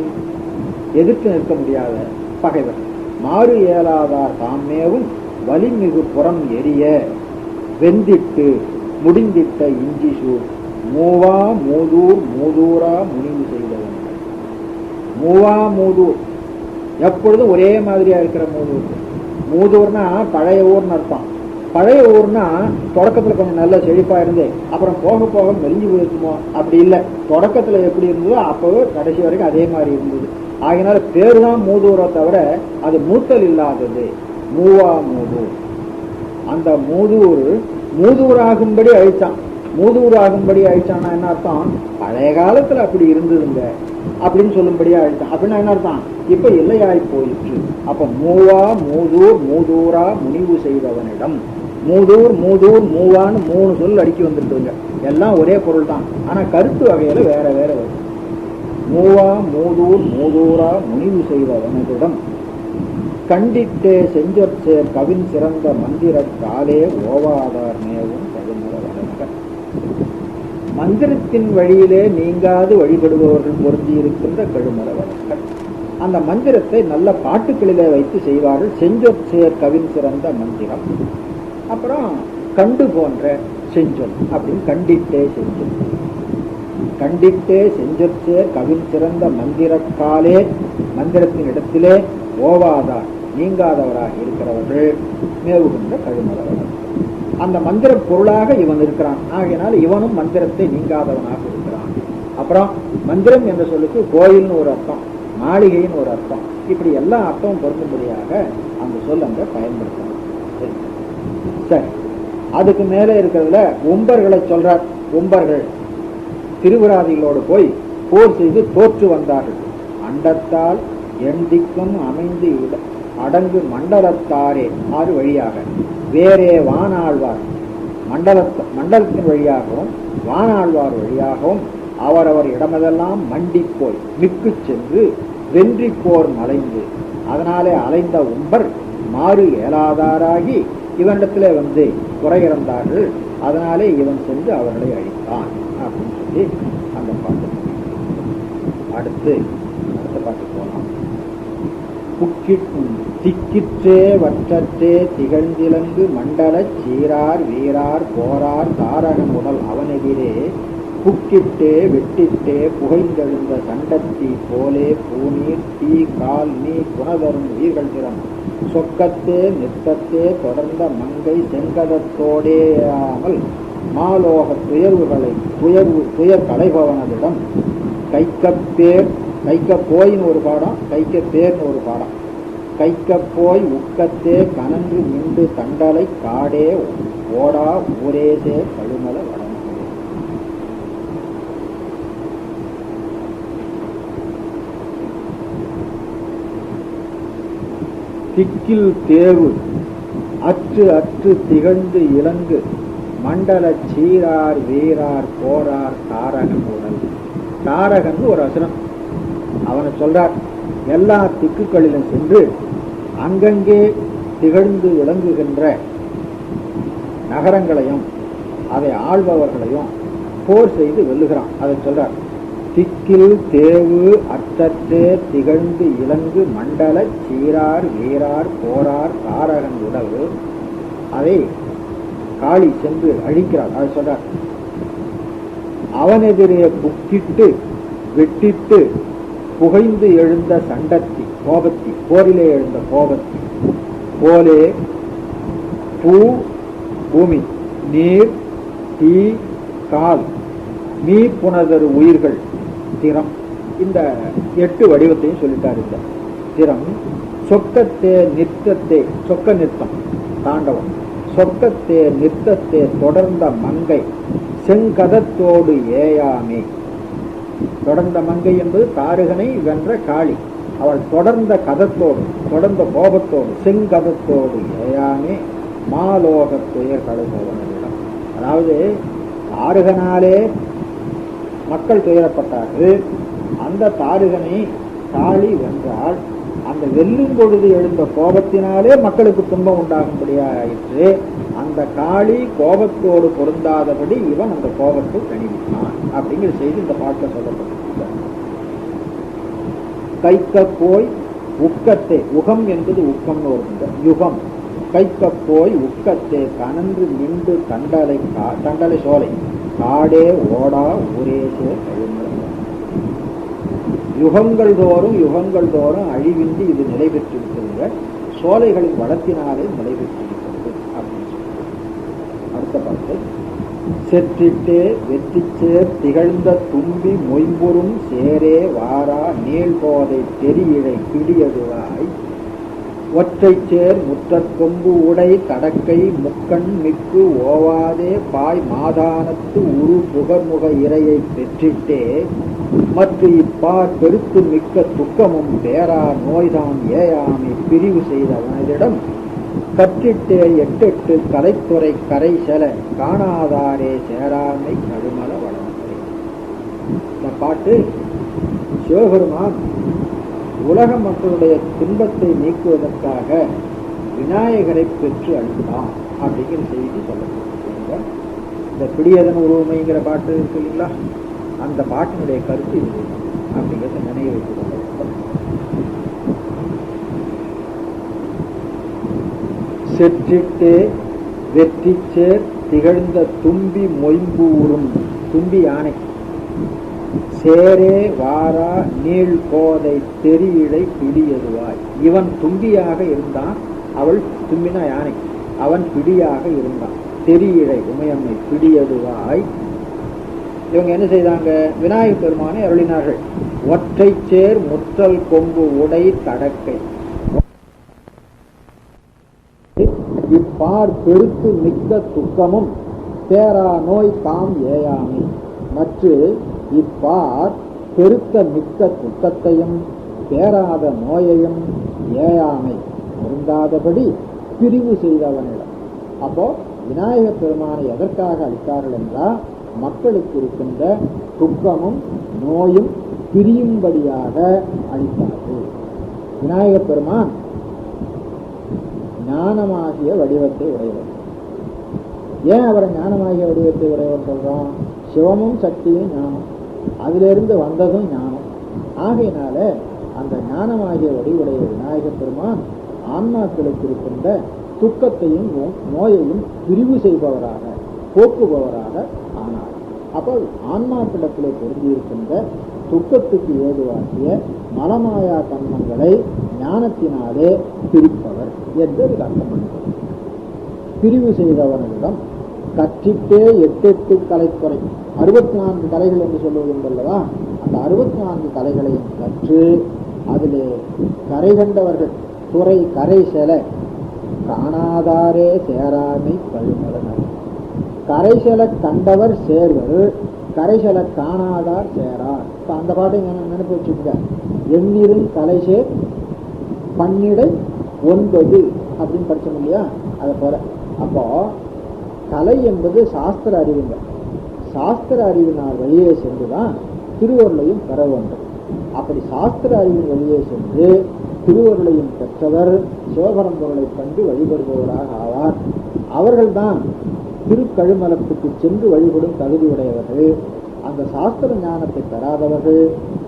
எதிர்த்து நிற்க முடியாத பகைவர். மாறு இயலாதார் தாமேவும் வலிமிகு புறம் எரிய வெந்திட்டு முடிந்திட்ட இஞ்சி சூழ் மூவா மூதூர் மூதூரா முனிவு செய்தவன். மூவா மூதூர் எப்பொழுதும் ஒரே மாதிரியா இருக்கிற மூதூர். மூதூர்னா பழைய ஊர்னு அர்த்தம். பழைய ஊர்னா தொடக்கத்துல கொஞ்சம் நல்ல செழிப்பா இருந்து அப்புறம் போக போக மெலிஞ்சு போயிருக்குமோ, அப்படி இல்லை. தொடக்கத்துல எப்படி இருந்ததோ அப்பவே கடைசி வரைக்கும் அதே மாதிரி இருந்தது. ஆகினால பேரு தான் மூதூரை தவிர அது மூத்தல் இல்லாதது. மூவா மூதூர். அந்த மூதூராகும்படி அழிச்சான். மூதூராகும்படி அழிச்சான்னா என்ன அர்த்தம்? பழைய காலத்துல அப்படி இருந்ததுங்க அப்படின்னு சொல்லும்படியா அழிச்சான். அப்படின்னா என்ன அர்த்தம்? இப்ப இல்லையாய் போயிற்று. அப்ப மூவா மூதூர் மூதூரா முனிவு செய்தவனிடம். மூதூர் மூதூர் மூவான்னு 3 சொல் அடிக்கி வந்துருக்குங்க. எல்லாம் ஒரே பொருள் தான், ஆனா கருத்து வகையில வேற வேற வரும். மூவா மூதூர் மூதூரா முனிவு செய்தவனிடம் கண்டிட்டே செஞ்சொற்சேர் கவின் சிறந்த மந்திர காலே ஓவாதார் மேவும் கவிமல வளர்க்க. மந்திரத்தின் வழியிலே நீங்காது வழிபடுபவர்கள் பொருந்தி இருக்கின்ற கழுமல வளர்க்க. அந்த மந்திரத்தை நல்ல பாட்டுக்களிலே வைத்து செய்வார்கள். செஞ்சொற்சேர் கவின் சிறந்த மந்திரம். அப்புறம் கண்டு போன்ற செஞ்சொல் அப்படின்னு கண்டிட்டே செஞ்சொல். கண்டிட்டே செஞ்சொற்சேர் கவின் சிறந்த மந்திரக்காலே, மந்திரத்தின் இடத்திலே ஓவாதார் நீங்காதவராக இருக்கிறவர்கள் மேவுகின்ற கழுமலவர்கள். அந்த மந்திர பொருளாக இவன் இருக்கிறான். ஆகையினால் இவனும் மந்திரத்தை நீங்காதவனாக இருக்கிறான். அப்புறம் மந்திரம் என்ற சொல்லுக்கு கோயில்னு ஒரு அர்த்தம், மாளிகைன்னு ஒரு அர்த்தம், இப்படி எல்லா அர்த்தமும் பொருந்தும்படியாக அந்த சொல் அங்க பயன்படுத்தணும். சரி, அதுக்கு மேலே இருக்கிறதுல உம்பர்களை சொல்றார். உம்பர்கள் திருவிராதிகளோடு போய் போர் செய்து தோற்று வந்தார்கள். அண்டத்தால் எண்திக்கும் அமைந்து அடங்கு மண்டலத்தாரே 6 வழியாக வேறே வானாழ்வார் மண்டலத்தின் வழியாகவும் வானாழ்வார் வழியாகவும் அவரவர் இடமெல்லாம் மண்டி போய் மிக்கு சென்று வென்றி போர் மலைந்து, அதனாலே அலைந்த உம்பர் மாறு இயலாதாராகி இவனிடத்திலே குறையிறந்தார்கள். அதனாலே இவன் சென்று அவர்களை அழித்தான் அப்படின்னு சொல்லி அந்த பாட்டு. அடுத்த பாட்டு போனோம். திக்கிற்றே வற்றற்றே திகழ்ந்திலங்கு மண்டல சீரார் வீரார் போரார் தாரகன் உடல் அவனெதிரே புக்கிட்டே வெட்டிட்டே புகைந்தெழுந்த சண்டத்தி போலே பூநீர் தீ கால் நீ குணதரும் உயிர்கள் திறம் சொக்கத்தே நித்தத்தே தொடர்ந்த மங்கை செங்கதத்தோடேயாமல் மாலோக துயர் கலைபவனதிடம் கைக்க போயின்னு ஒரு பாடம், கைக்க பேர்னு ஒரு பாடம். கைக்க போய் உக்கத்தே கனன்று மிண்டு தண்டலை காடே ஓடா ஊரேசே கழுமல வடம. திக்கில் தேவு அற்று அற்று திகழ்ந்து இலங்கு மண்டல சீரார் வீரார் போரார் தாரகன் உடல். தாரகன் ஒரு அசுரன். அவனை சொல்றார், எல்லா திக்குகளிலும் சென்று அங்கங்கே திகழ்ந்து விளங்குகின்ற நகரங்களையும் அதை ஆள்பவர்களையும் போர் செய்து வெல்லுகிறான். அதை சொல்றார். திக்கில் தேவு அற்றற்றே திகழ்ந்து இலங்கு மண்டல சீரார் வீரார் போரார் தாரகன் உடல். அதை காளி சென்று அழிக்கிறார். அதை சொல்றார். அவனெதிரே புக்கிட்டு வெட்டிட்டு புகைந்து எழுந்த சண்டத்தி கோபத்தி, போரிலே எழுந்த கோபத்தி போலே பூ பூமி நீர் தீ கால் மீ புனதரு உயிர்கள் திறம் இந்த 8 வடிவத்தையும் சொல்லிட்டாரு. இந்த திறம் சொக்கத்தே நித்தத்தே, சொக்க நிறுத்தம் தாண்டவம், சொக்கத்தே நித்தத்தே தொடர்ந்த மங்கை செங்கதத்தோடு ஏயாமே. தொடர்ந்த மங்கை என்பது தாரகனை வென்ற காளி. அவள் தொடர்ந்த கதத்தோடு, தொடர்ந்த கோபத்தோடு, செங்கதத்தோடு ஏயாமே மாலோகத்துயர் கழுபவனிடம். அதாவது தாரகனாலே மக்கள் துயரப்பட்டார்கள். அந்த தாரகனை காளி வென்றால் அந்த வெல்லும் பொழுது எழுந்த கோபத்தினாலே மக்களுக்கு துன்பம் உண்டாகும்படியாயிற்று. அந்த காளி கோபத்தோடு பொருந்தாதபடி இவன் அந்த கோபத்தை கணிவித்தான் அப்படிங்கிற செய்தி இந்த பாட்டில் சொல்லப்பட்டிருக்க. கைக்க போய் உக்கத்தை, உகம் என்பது உக்கம்னு வருகின்ற யுகம். கைக்க போய் உக்கத்தை கனன்று நின்று தண்டலை சோலை காடே ஓடா ஊரேசே கழுமலம். யுகங்கள் தோறும் அழிவின்றி இது நிலை பெற்றிருக்கிறது. சோலைகளின் வளத்தினாலே நிலை பெற்றிருக்கிறது அப்படின்னு சொல்லி அடுத்த பாட்டு. செற்றிட்டே வெற்றிச்சேர் திகழ்ந்த தும்பி மொய்ம்புறும் சேரே வாரா நீள்போதை தெரியழை பிடியதுவாய் ஒற்றைச்சேர் முற்றற்கொம்பு உடை தடக்கை முக்கண் மிக்கு ஓவாதே பாய் மாதானத்து உரு புகர்முக இறையை பெற்றிட்டே மற்ற இப்பார் பெருத்து மிக்க துக்கமும் பேரா நோய்தான் ஏயாமை பிரிவு செய்தவனிடம் கற்றிட்டே 8 கலைத்துறை கரை செல காணாதாரே சேராமை கடுமல வளர்ந்தே. இந்த பாட்டு சிவபெருமான் உலக மக்களுடைய துன்பத்தை நீக்குவதற்காக விநாயகரை பெற்று அளித்தான் அப்படிங்கிற செய்தி சொல்லப்படுகிறது. இந்த பிடியதன் உருவமைங்கிற பாட்டு இருக்கு இல்லைங்களா, அந்த பாட்டினுடைய கருத்து இது அப்படிங்கிறத நினைவு வைத்துக் கொள்ள. செற்றிட்டே வெற்றிச்சேர் திகழ்ந்த தும்பி மொய்ம்பூரும், தும்பி யானை, சேரே வாரா நீள் கோதை தெரியழை பிடியதுவாய். இவன் தும்பியாக இருந்தான், அவள் தும்பினா யானை, அவன் பிடியாக இருந்தான். தெரியழை உமையம்மை பிடியதுவாய். இவங்க என்ன செய்தாங்க, விநாயகப் பெருமானை அருளினார்கள். ஒற்றை சேர் முற்றல் கொம்பு உடை தடக்கை இப்பார் பெருத்து மிக்க துக்கமும் பேரா நோய் தாம் ஏயாமை. மற்ற இப்பார் பெருத்த மிக்க துக்கத்தையும் பேராத நோயையும் ஏயாமை பொருந்தாதபடி பிரிவு செய்தவனிடம். அப்போ விநாயக பெருமானை எதற்காக அளித்தார்கள் என்றால் மக்களுக்கு இருக்கின்ற துக்கமும் நோயும் பிரியும்படியாக அளித்தார்கள். விநாயக பெருமான் ஞானமாகிய வடிவத்தை உடையவர். ஏன் அவரை ஞானமாகிய வடிவத்தை உடையவர் சொல்றோம்? சிவமும் சக்தியும் ஞானம், அதிலிருந்து வந்ததும் ஞானம். ஆகையினால அந்த ஞானமாகிய வடிவுடைய விநாயக பெருமான் ஆன்மாக்களுக்கு இருக்கின்ற துக்கத்தையும் நோயையும் பிரிவு செய்பவராக போக்குபவராக ஆனார். அப்போ ஆன்மாக்களிடத்திலே பொருந்தியிருக்கின்ற துக்கத்துக்கு ஏதுவாகிய மலமாயா கர்மங்களை ஞானத்தினாலே பிரிப்பவர் என்று அர்த்தம் பண்ணுகிறது. பிரிவு செய்தவனிடம் கற்றிட்டே 8 கலைத்துறை, 64 கலைகள் என்று சொல்லுவதுண்டல்லவா, அந்த 64 கலைகளையும் கற்று அதிலே கரை கண்டவர்கள் துறை கரை செல காணாதாரே சேராமை கழுமலனர். கரை செல கண்டவர் சேர்வர், கரை செல காணாதார் சேரார். இப்போ அந்த பாட்டை நினைப்பு வச்சுக்க. எண்ணிரும் கலை சேர் பன்னிடை 9 அப்படின்னு படிச்சோம் இல்லையா, அதை போல. அப்போ கலை என்பது சாஸ்திர அறிவுங்க. சாஸ்திர அறிவினால் வழியே சென்றுதான் திருவருளையும் பெற வேண்டும். அப்படி சாஸ்திர அறிவின் வழியே சென்று திருவருளையும் பெற்றவர் சிவபரம்பொருளை கண்டு வழிபடுபவராக ஆவார். அவர்கள்தான் திருக்கழுமலத்துக்கு சென்று வழிபடும் தகுதியுடையவர்கள். அந்த சாஸ்திர ஞானத்தை பெறாதவர்கள்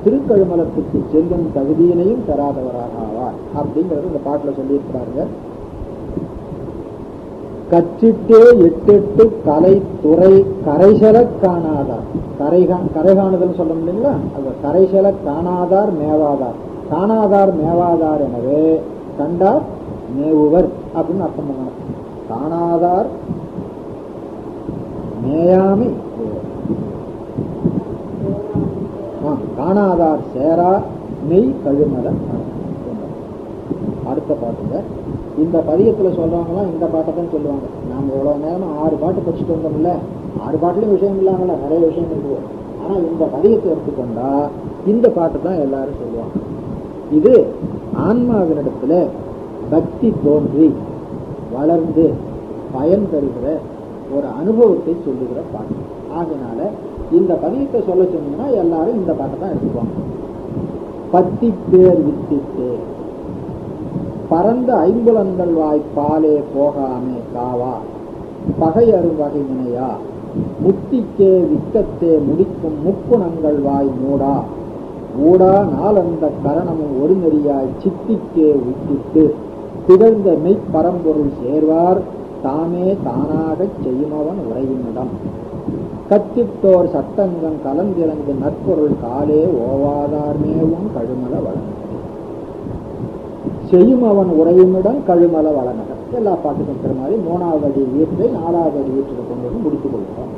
திருக்கழுமலத்துக்கு செல்லும் தகுதியினையும் பெறாதவராக ஆவார் அப்படிங்கிறது இந்த பாட்டில் சொல்லியிருக்கிறார்கள். கற்றிட்டே 8 கலை துறை கரைசல காணாதார். கரைகாணுதல் சொல்ல முடியுங்களா, அது கரைசல காணாதார் மேவாதார். காணாதார் மேவாதார் எனவே கண்டார் மேவுவர் அப்படின்னு அர்த்தம் பண்ணணும். காணாதார் மேயாமை காணாதார் சேரா மெய் கழுமல. அடுத்த பாட்டுங்க. இந்த பதியத்துல சொல்றவங்கலாம் இந்த பாட்டை தான் சொல்லுவாங்க. நாம எவ்வளவு நேரமா 6 பாட்டு படிச்சுட்டு வந்தோம்ல, 6 பாட்டுலயும் விஷயம் இல்லாமல நிறைய விஷயம் இருக்கு. ஆனா இந்த பதியத்தை எடுத்துக்கொண்டா இந்த பாட்டு தான் எல்லாரும் சொல்லுவாங்க. இது ஆன்மாவினிடத்துல பக்தி தோன்றி வளர்ந்து பயன் தருகிற ஒரு அனுபவத்தை சொல்லுகிற பாட்டு. ஆகினால இந்த பதியத்தை சொல்ல சொன்னீங்கன்னா எல்லாரும் இந்த பாட்டை தான் எடுத்துக்குவாங்க. பத்தி பேர் வித்திட்டு பரந்த ஐம்புலங்கள் வாய்ப்பாலே போகாமே காவா பகை அருவகை வினையா முத்திக்கே விக்கத்தே முடிக்கும் முக்குணங்கள் வாய் மூடா ஊடா நாளந்த கரணமும் ஒரு நெறியாய் சித்திக்கே உத்திட்டு திகழ்ந்த மெய்ப்பரம்பொருள் சேர்வார் தாமே தானாகச் செய்யுமவன் உரையுமிடம் கத்திட்டோர் சட்டங்கம் கலந்திறந்து நற்பொருள் காலே ஓவாதார்மேவும் கழுமல வளநகர் செய்யும் அவன் உரையுமிடம் கழுமல வளநகர். எல்லா பாட்டுக்கும் இருக்கிற மாதிரி 3வது அடி வீட்டை 4வது அடி வீட்டுக்கு கொண்டு வந்து முடித்துக் கொள்கிறோம்.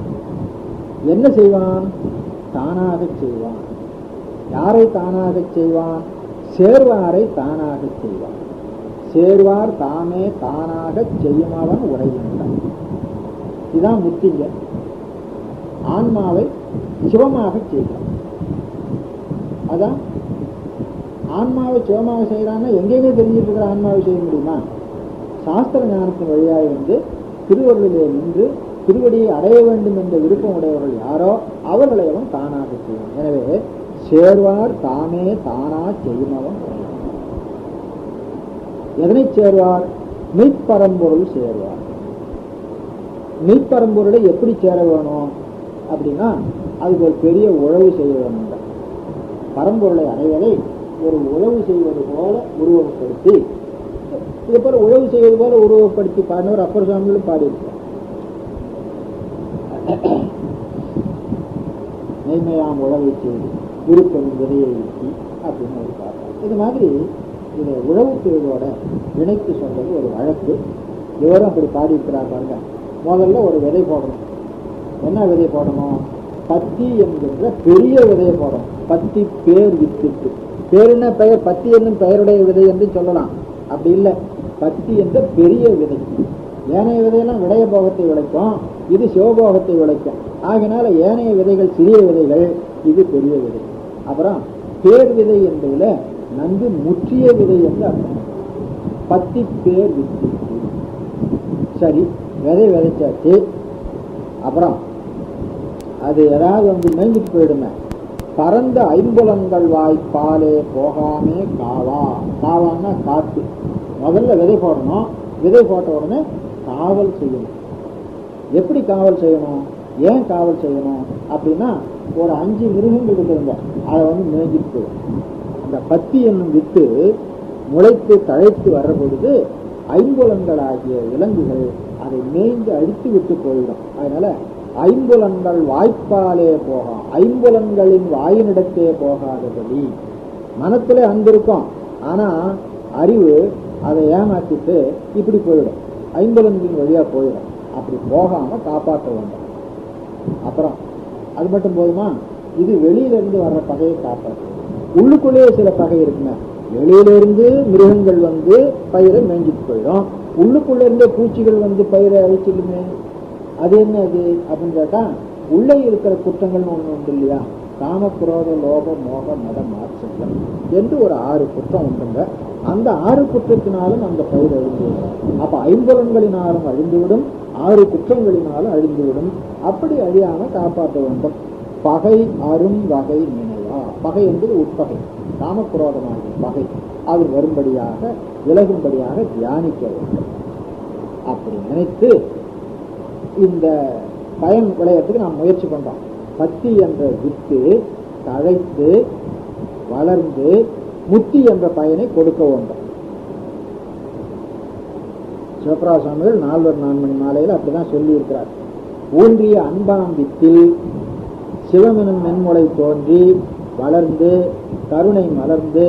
என்ன செய்வான்? தானாக செய்வான். யாரை தானாக செய்வான்? சேர்வாரை தானாக செய்வான். சேர்வார் தாமே தானாக செய்யும் அவன் உரையுமிடம். இதுதான் முத்திங்க. ஆன்மாவை சிவமாக செய்கிறான். அதான் ஆன்மாவை சிவமாக செய்யறான்னா எங்கேயுமே தெரிஞ்சிட்டு இருக்கிற ஆன்மாவை செய்ய முடியுமா? சாஸ்திர ஞானத்தின் வழியாக வந்து திருவருளிலே நின்று திருவடியை அடைய வேண்டும் என்ற விருப்பம் உடையவர்கள் யாரோ அவர்களை அவன் தானாக செய்வான். எனவே சேர்வார் தாமே தானா செய்யுமவன். எதனை சேர்வார்? மெய்ப்பரம்பொருள் சேர்வார். மெய்ப்பரம்பொருளை எப்படி சேர வேணும் அப்படின்னா அதுக்கு ஒரு பெரிய உழவு செய்ய வேணும். பரம்பொருளை அடைவதை ஒரு உழவு செய்வது போல உருவகப்படுத்தி, இது போல உழவு செய்வது போல உருவகப்படுத்தி பாடினவர் அப்பர் சுவாமிகளும் பாடியிருக்கிறார். மெய்மையாம் உழவை செய்து விருப்பம் விதையை ஊற்றி அப்படின்னு ஒரு பாட்டு. இது மாதிரி இதை உழவு செய்வதோட இணைத்து சொல்றது ஒரு வழக்கு. இவரும் அப்படி பாடியிருக்கிறார் பாருங்க. முதல்ல ஒரு விதை போடணும். என்ன விதை போடணும்? பத்தி என்கின்ற பெரிய விதையை போடணும். பத்தி பேர் வித்திட்டு, பேருன்னா பெயர், பத்தி என்னும் பெயருடைய விதை என்று சொல்லலாம். அப்படி இல்லை, பத்தி என்ற பெரிய விதை. ஏனைய விதையெல்லாம் விடைய போகத்தை விளைக்கும், இது சிவபோகத்தை விளைக்கும். ஆகினால ஏனைய விதைகள் சிறிய விதைகள், இது பெரிய விதை. அப்புறம் பேர் விதை என்பதுல நன்கு முற்றிய விதை என்று அர்த்தம். பத்தி பேர் வித்திட்டு. சரி, விதை விதைச்சாச்சு. அப்புறம் அது ஏதாவது வந்து மேய்ஞ்சிட்டு போயிடுமே. பரந்த ஐம்புலங்கள் வாய்ப்பாலே போகாமே காவா. காவான்னா காத்து. முதல்ல விதை போடணும். விதை போட்ட உடனே காவல் செய்யணும். எப்படி காவல் செய்யணும்? ஏன் காவல் செய்யணும் அப்படின்னா, ஒரு 5 மிருகங்கள் இருக்குதுங்க, அதை வந்து மேய்ஞ்சிட்டு போயிடும். அந்த பத்தி என்னும் வித்து முளைத்து தழைத்து வர்ற பொழுது ஐம்புலங்கள் ஆகிய விலங்குகள் அதை மேய்ந்து அழித்து விட்டு போயிடும். அதனால ஐம்புலன்கள் வாய்ப்பாலே போகும். ஐம்புலன்களின் வாயினிடத்தே போகாதபடி. மனத்திலே அங்கிருக்கும், ஆனா அறிவு அதை ஏமாற்றிட்டு இப்படி போயிடும், ஐம்புலன்களின் வழியா போயிடும். அப்படி போகாம காப்பாற்ற வேண்டும். அப்புறம் அது மட்டும் போதுமா? இது வெளியிலிருந்து வர்ற பகையை காப்பாற்று. உள்ளுக்குள்ளேயே சில பகை இருக்குங்க. வெளியிலிருந்து மிருகங்கள் வந்து பயிரை மேய்ஞ்சிட்டு போயிடும், உள்ளுக்குள்ள இருந்தே பூச்சிகள் வந்து பயிரை அழிச்சிடுமே. அது என்ன அது அப்படின்னு கேட்டா, உள்ளே இருக்கிற குற்றங்கள்னு ஒண்ணு உண்டு இல்லையா? காம, குரோத, லோக, மோக, மத, மாற்றம் என்று ஒரு 6 குற்றம் உண்டுங்க. அந்த 6 குற்றத்தினாலும் அந்த பயிர் அழிந்துவிடும். அப்ப ஐம்புலன்களினாலும் அழிந்துவிடும், 6 குற்றங்களினாலும் அழிந்துவிடும். அப்படி அழியாம காப்பாற்ற வேண்டும். பகை அரும் வகை நினைவா. பகை என்பது உட்பகை, காமக்குரோதமாகிய பகை. அது வரும்படியாக விலகும்படியாக தியானிக்க வேண்டும். அப்படி நினைத்து இந்த பயன் விளையத்துக்கு நாம் முயற்சி பண்றோம். பத்தி என்ற வித்து தழைத்து வளர்ந்து முத்தி என்ற பயனை கொடுக்க வேண்டும். சிவபிரகாச சுவாமிகள் 4 மணி மாலையில் அப்படிதான் சொல்லி இருக்கிறார். ஊன்றிய அன்பாம் வித்தில் சிவமெனும் மென்முளை தோன்றி வளர்ந்து கருணை மலர்ந்து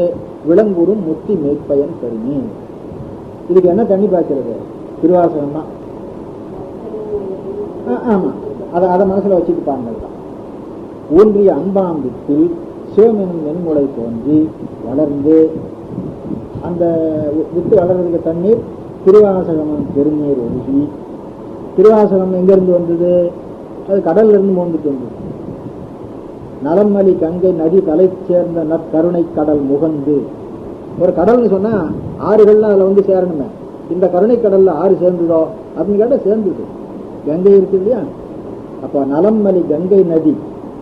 விளங்குறும் முத்தி மெய்ப்பயன் கருணி. இதுக்கு என்ன தண்ணி பாய்க்கிறது? திருவாசகம் தான். ஆமா, அதை மனசுல வச்சுட்டு பாருங்க. ஊன்றிய அன்பாம் வித்தில் சிவம் எனும் மென்முளை தோன்றி வளர்ந்து, அந்த வித்து வளர்றதுக்கு தண்ணீர் திருவாசகம் பெருநீர் ஒழுகி. திருவாசகம் எங்கிருந்து வந்தது? அது கடல்ல இருந்து வந்துட்டு வந்தது. நலமலி கங்கை நதி தலை சேர்ந்த நற்கருணை கடல் முகந்து. ஒரு கடல்னு சொன்னா ஆறுகள்லாம் அதுல வந்து சேரணுமே. இந்த கருணை கடல்ல ஆறு சேர்ந்ததோ அப்படின்னு கேட்டா சேர்ந்தது. கங்கை இருக்கு இல்லையா? அப்ப நலமலி கங்கை நதி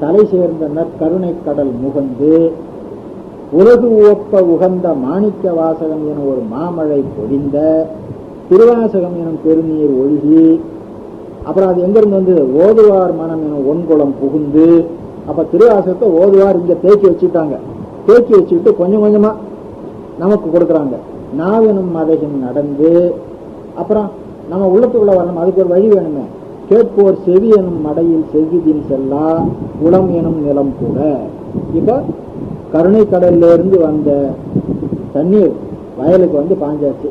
தலை சேர்ந்த நற்கருணை கடல் முகந்து உலகு ஒப்ப உகந்த மாணிக்க வாசகம் என ஒரு மாமழை பொழிந்த திருவாசகம் எனும் பெருநீர் ஒழுகி. அப்புறம் அது எங்கிருந்து வந்து ஓதுவார் மனம் எனும் ஒன்குளம் புகுந்து. அப்ப திருவாசகத்தை ஓதுவார் இங்க தேக்கி வச்சுட்டாங்க. தேக்கி வச்சுட்டு கொஞ்சம் கொஞ்சமா நமக்கு கொடுக்குறாங்க. நாவெனும் மதையும் நடந்து, அப்புறம் நம்ம உள்ளத்துக்குள்ள வரணும். அதுக்கு ஒரு வழி வேணுமே. கேட்போர் செவி எனும் மடையில் செவ்விதின் செல்லா குளம் எனும் நிலம் கூட. இப்ப கருணை கடல்ல இருந்து வந்த தண்ணீர் வயலுக்கு வந்து பாஞ்சாச்சு.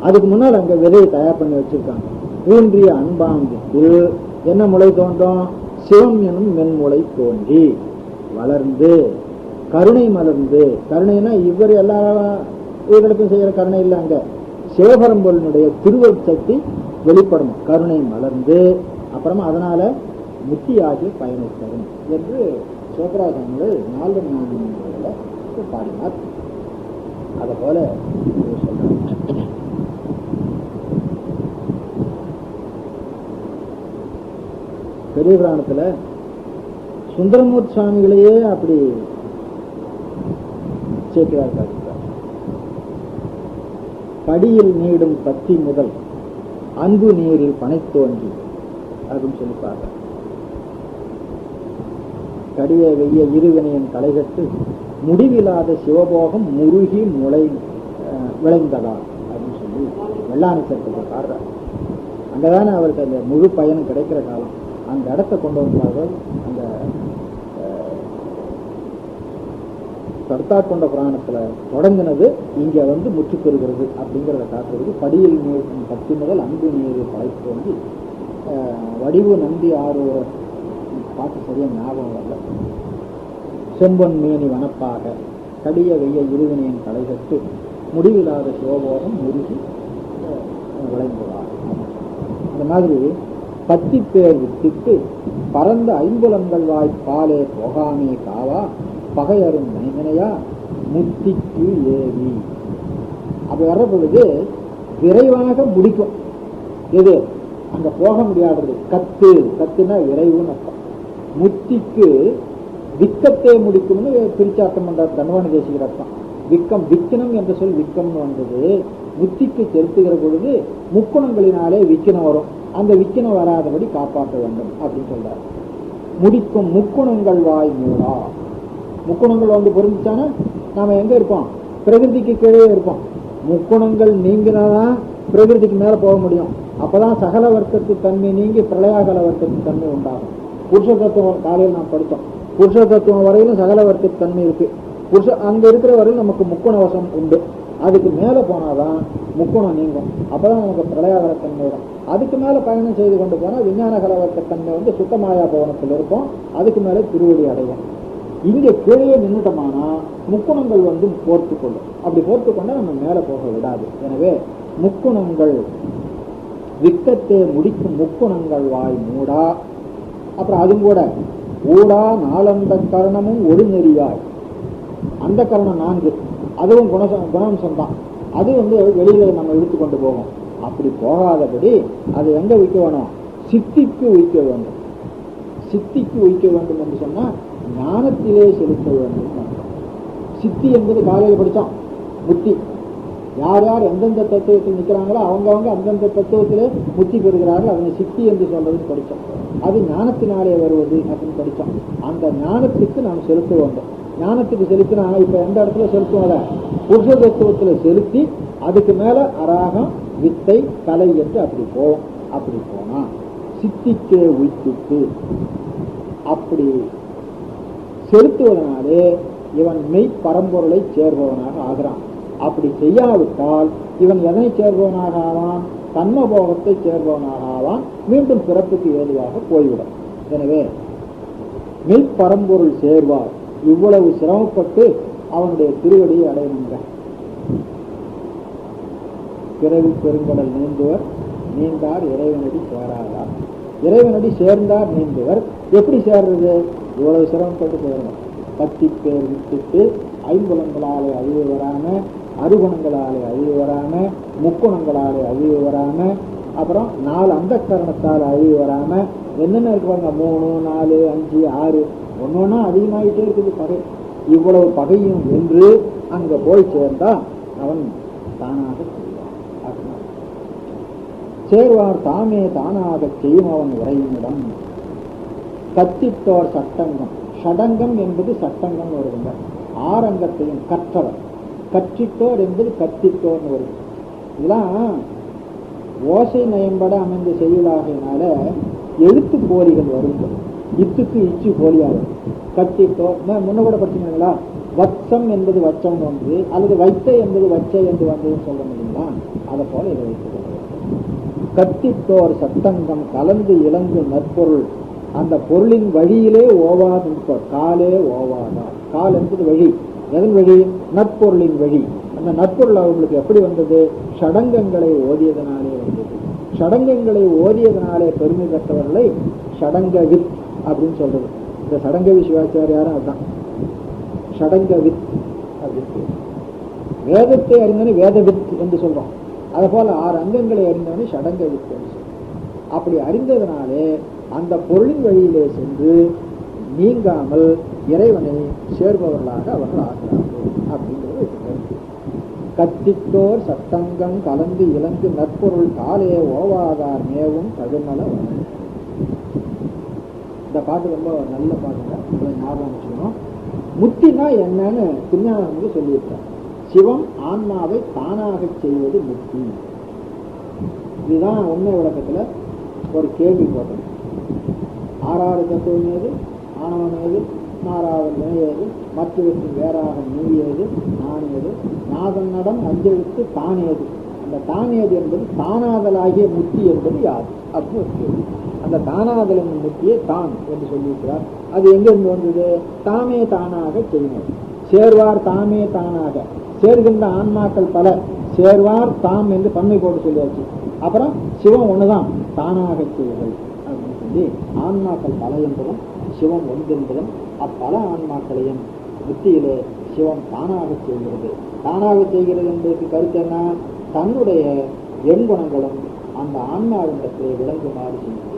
அதுக்கு முன்னால் அங்க விதையை தயார் பண்ணி வச்சிருக்காங்க. ஊன்றிய அன்பாம்புக்கு என்ன முளை தோன்றும்? சிவம் எனும் மென்முளை தோன்றி வளர்ந்து கருணை மலர்ந்து. கருணைனா இவர் எல்லா இவர்களுக்கும் செய்யற கருணை இல்லை, அங்க சிவபரம்பொருளுடைய திருவருட் சக்தி வெளிப்படணும். கருணை மலர்ந்து அப்புறமா அதனால முத்தியாகி பயனை தரும் என்று சிவபிராஜங்கள் 4 பாடினார். அத போல சொல்றாங்க. பெரிய புராணத்துல சுந்தரமூர்த்தி சுவாமிகளையே அப்படி சேர்க்கிறார். படியில் நீடும் பத்தி முதல் அன்பு நீரில் பனைத்தோன்றி அப்படின்னு சொல்லிப்பாங்க. கடிய வெய்ய இருவினையின் தலைகட்டு முடிவில்லாத சிவபோகம் முருகி முளை விளைந்ததா அப்படின்னு சொல்லி வெள்ளாணி சேர்த்து பாடுறார். அங்கதானே அவருக்கு அந்த முழு பயனும் கிடைக்கிற காலம். அந்த இடத்தை கொண்டு வந்தார்கள். அந்த கர்த்தாட்கொண்ட புராணத்துல தொடங்கினது இங்க வந்து முற்று பெறுகிறது அப்படிங்கிறத காட்டுறது. படியில் நீர் பத்தி முதல் அன்பு நீர் படைத்து வந்து வடிவு நம்பி ஆரூர பாட்டு சரியா ஞாபகம் வரல. செம்பொன் மேனி வனப்பாக கடிய வெய்ய இருவினையின் தலைகட்டு முடிவில்லாத சிவபோகம் முருகி விளைந்துள்ளார். அந்த மாதிரி 10 பேர் வித்திட்டு பரந்த ஐம்புலங்கள் வாய் பாலே போகாமே காவா பகையரும் மனிதனையா முத்திக்கு ஏவி. அப்படி வர்ற பொழுது விரைவாக முடிக்கும். எது அங்க போக முடியாதது? கத்துனா விரைவுன்னு அர்த்தம். முத்திக்கு விக்கத்தை முடிக்கும்னு பிரிச்சார்த்தம் பண்றார் தன்வானி தேசிகர் அர்த்தம். விக்கம் விக்கனம் என்ற சொல் விக்கம்னு வந்தது. முத்திக்கு செலுத்துகிற பொழுது முக்குணங்களினாலே விக்கினம் வரும். அந்த விக்கினம் வராதபடி காப்பாற்ற வேண்டும் அப்படின்னு சொல்றாரு. முடிக்கும் முக்குணங்கள் வாய் மூடா. முக்குணங்கள் வந்து பொருந்துச்சானா நாம எங்க இருப்போம்? பிரகிருதிக்கு கீழே இருப்போம். முக்குணங்கள் நீங்கினாதான் பிரகிருதிக்கு மேல போக முடியும். அப்பதான் சகல வர்க்கத்து தன்மை நீங்கி பிரளயாகல வர்க்கத்து தன்மை உண்டாகும். புருஷ தத்துவம் காலையில் நாம் படித்தோம். புருஷ தத்துவம் வரையிலும் சகல வர்க்கத்து தன்மை இருக்கு. அங்க இருக்கிற வரையும் நமக்கு முக்குண வசம் உண்டு. அதுக்கு மேல போனாதான் முக்குணம் நீங்கும். அப்பதான் நமக்கு பிரளயாகல தன்மை வரும். அதுக்கு மேல பயணம் செய்து கொண்டு போனா விஞ்ஞான கலவர்க்க தன்மை வந்து சுத்தமாயா பவனத்தில் இருக்கும். அதுக்கு மேல திருவடி அடையும். இங்க கீழே நின்றுட்டோம்னா முக்குணங்கள் வந்து போர்த்து கொள்ளும். அப்படி போர்த்து கொண்டா நம்ம மேல போக விடாது. எனவே முக்குணங்கள் விக்கத்தை முடிக்கும் முக்குணங்கள் வாய் மூடா. அப்புறம் அதுவும் கூட ஊடா நாலந்த கரணமும் ஒரு நெறியாய். அந்த கரணம் 4 அதுவும் குணாம்சம் தான். அது வந்து வெளியில நம்ம இழுத்து கொண்டு போகும். அப்படி போகாதபடி அது எங்க வைக்க வேணும்? சித்திக்கு வைக்க வேண்டும். சித்திக்கு வைக்க வேண்டும் என்று சொன்னா ஞானத்திலே செலுத்த வேண்டும். சித்தி என்பது காலையில் படித்தோம். புத்தி யார் யார் எந்தெந்த தத்துவத்தில் நிற்கிறாங்களோ அவங்கவுங்க அந்தந்த தத்துவத்திலே முத்தி பெறுகிறார்கள். அதனை சித்தி என்று சொல்றதுன்னு படித்தோம். அது ஞானத்தினாலே வருவது அப்படின்னு படித்தோம். அந்த ஞானத்துக்கு நாம் செலுத்த வேண்டும். ஞானத்துக்கு செலுத்தினா இப்ப எந்த இடத்துல செலுத்துவோம்? புருஷ தத்துவத்துல செலுத்தி அதுக்கு மேல அராகம் வித்தை கலை என்று அப்படி போவோம். அப்படி போனா சித்திக்கே உய்த்துக்கு அப்படி செலுத்துவதனாலே இவன் மெய் பரம்பொருளை சேர்பவனாக ஆகிறான். அப்படி செய்யாவிட்டால் இவன் எதனை சேர்பவனாக ஆவான்? தன்மபோகத்தை சேர்பவனாக ஆவான். மீண்டும் பிறப்புக்கு ஏதுவாக போய்விடும். எனவே மெய் பரம்பொருள் சேர்வார் இவ்வளவு சிரமப்பட்டு அவனுடைய திருவடியை அடையணுங்க. பிறவி பெருங்கடல் நீந்துவர் நீந்தார் இறைவனடி சேராதார். இறைவனடி சேர்ந்தார் நீந்துவர். எப்படி சேர்றது? இவ்வளவு சிரமப்பட்டு சேரணும். 10 பேர் விட்டுட்டு 5 குணங்களாலே அழிவு வராம, அருகுணங்களாலே அழிவு வராம, முக்குணங்களாலே அழிவு வராம, அப்புறம் 4 அந்த கரணத்தால் அழிவு வராம, என்னென்ன இருக்குவாங்க 3, 4, 5, 6 ஒன்னொன்னா அதிகமாகிட்டே இருக்குது பகை. இவ்வளவு பகையும் என்று அங்க போய் சேர்ந்தா அவன் தானாக சேர்வார் தாமே தானாக செய்யும் அவன் உரையினிடம். கத்தித்தோர் சட்டங்கம். ஷடங்கம் என்பது சட்டங்கம் வருதுங்க. 6 அங்கத்தையும் கற்றவர். கற்றித்தோர் என்பது கத்தித்தோர்னு வருது. இதெல்லாம் ஓசை நயம்பட அமைந்த செயலாகையினால எழுத்து போலிகள் வருங்கள். இத்துக்கு இச்சு போலியாகும். கத்தித்தோர் முன்ன கூட படிச்சுங்களா? வச்சம் என்பது வச்சம் ஒன்று, அல்லது வைத்த என்பது வச்சை என்று வந்ததுன்னு சொல்ல முடியுங்களா? அதை போல இதை வைத்துக் கொள்ள. கத்தித்தோர் சட்டங்கம் கலந்து இலங்கு நற்பொருள். அந்த பொருளின் வழியிலே ஓவாது. காலே ஓவாதா. கால் என்பது வழி. எதன் வழி? நற்பொருளின் வழி. அந்த நற்பொருள் அவங்களுக்கு எப்படி வந்தது? ஷடங்கங்களை ஓதியதனாலே வந்தது. ஷடங்கங்களை ஓதியதனாலே பெருமை பெற்றவர்களை ஷடங்க வித் அப்படின்னு சொல்றது. இந்த சடங்கவி சிவாச்சாரியாரும் அதுதான் ஷடங்க வித் அப்படின்னு. வேதத்தை அறிந்தவனே வேத வித் என்று சொல்றோம். அதே போல 6 அங்கங்களை அறிந்தவனே ஷடங்க வித் என்று சொல்றோம். அப்படி அறிந்ததனாலே அந்த பொருளின் வழியிலே சென்று நீங்காமல் இறைவனை சேர்பவர்களாக அவர்கள் ஆகிறார்கள் அப்படிங்கிறது கருத்து. கத்தித்தோர் சட்டங்கம் கலந்து இலங்கு நற்பொருள் காலே ஓவாதார் மேவும் கடுமல. இந்த பாட்டு ரொம்ப நல்ல பாட்டுங்க. ஞாபகம் வச்சுக்கணும். முத்தினா என்னன்னு திருஞானசம்பந்தர் சொல்லியிருக்கார். சிவம் ஆன்மாவை தானாக செய்வது முக்தி. இதுதான் உண்மை விளக்கத்துல ஒரு கேள்வி போட்டது. 6 தத்துவம் ஏது? ஆணவன் ஏது? 4வது நிலை ஏது? மற்றவற்றின் வேறாக நீ ஏது? நான் ஏது? நாதன் நடம் அஞ்செழுத்து தான் ஏது? அந்த தான் ஏது என்பது தானாதலாகிய முக்தி என்பது யாது? அப்படின்னு ஒரு கேள்வி. அந்த தானாதலின் முக்தியை தான் என்று சொல்லியிருக்கிறார். அது எங்கிருந்து வந்தது? தாமே தானாக செய்யணும். சேர்வார் தாமே தானாக. சேர்கின்ற ஆன்மாக்கள் பல. சேர்வார் தாம் என்று பன்மை போட்டு சொல்லியாச்சு. அப்புறம் சிவம் ஒண்ணுதான் தானாக செய்வது அப்படின்னு சொல்லி ஆன்மாக்கள் பல என்பதும் சிவம் ஒன்று என்பதும் அப்பல ஆன்மாக்களையும் புத்தியிலே சிவம் தானாக செய்கிறது. தானாக செய்கிறது என்பதற்கு கருத்து என்ன? தன்னுடைய எண்குணங்களும் அந்த ஆன்மாவிடத்திலே விளங்குமாறு செய்கிறது.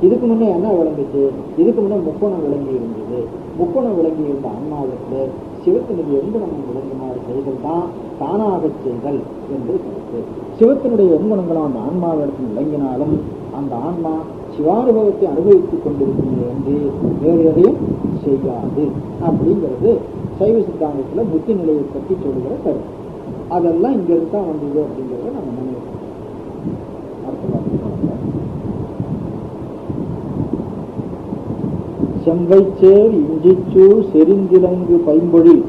இதுக்கு முன்னே என்ன விளங்குச்சு? இதுக்கு முன்னே முக்குணம் விளங்கி இருந்தது. முக்குணம் விளங்கி இருந்த ஆன்மாவிடத்திலே சிவத்தினுடைய எண்குணம் விளங்குமாறு செய்தல் தான் தானாக செய்தல் என்று கருத்து. சிவத்தினுடைய எண்குணங்களும் அந்த ஆன்மாவிடத்தில் விளங்கினாலும் அந்த ஆன்மா சிவானுபவத்தை அனுபவித்துக் கொண்டிருக்கிறது என்று வேறு எதையும் செய்யாது அப்படிங்கிறது சைவ சித்தாந்தத்துல புத்தி நிலையை பற்றி சொல்லுகிற கருத்து. அதெல்லாம் இங்கிருந்து தான் வந்தது அப்படிங்கிறத நம்ம நினைவு. செம்பைச்சேர் இஞ்சிச்சூ செறிந்திலங்கு பைம்பொழில்.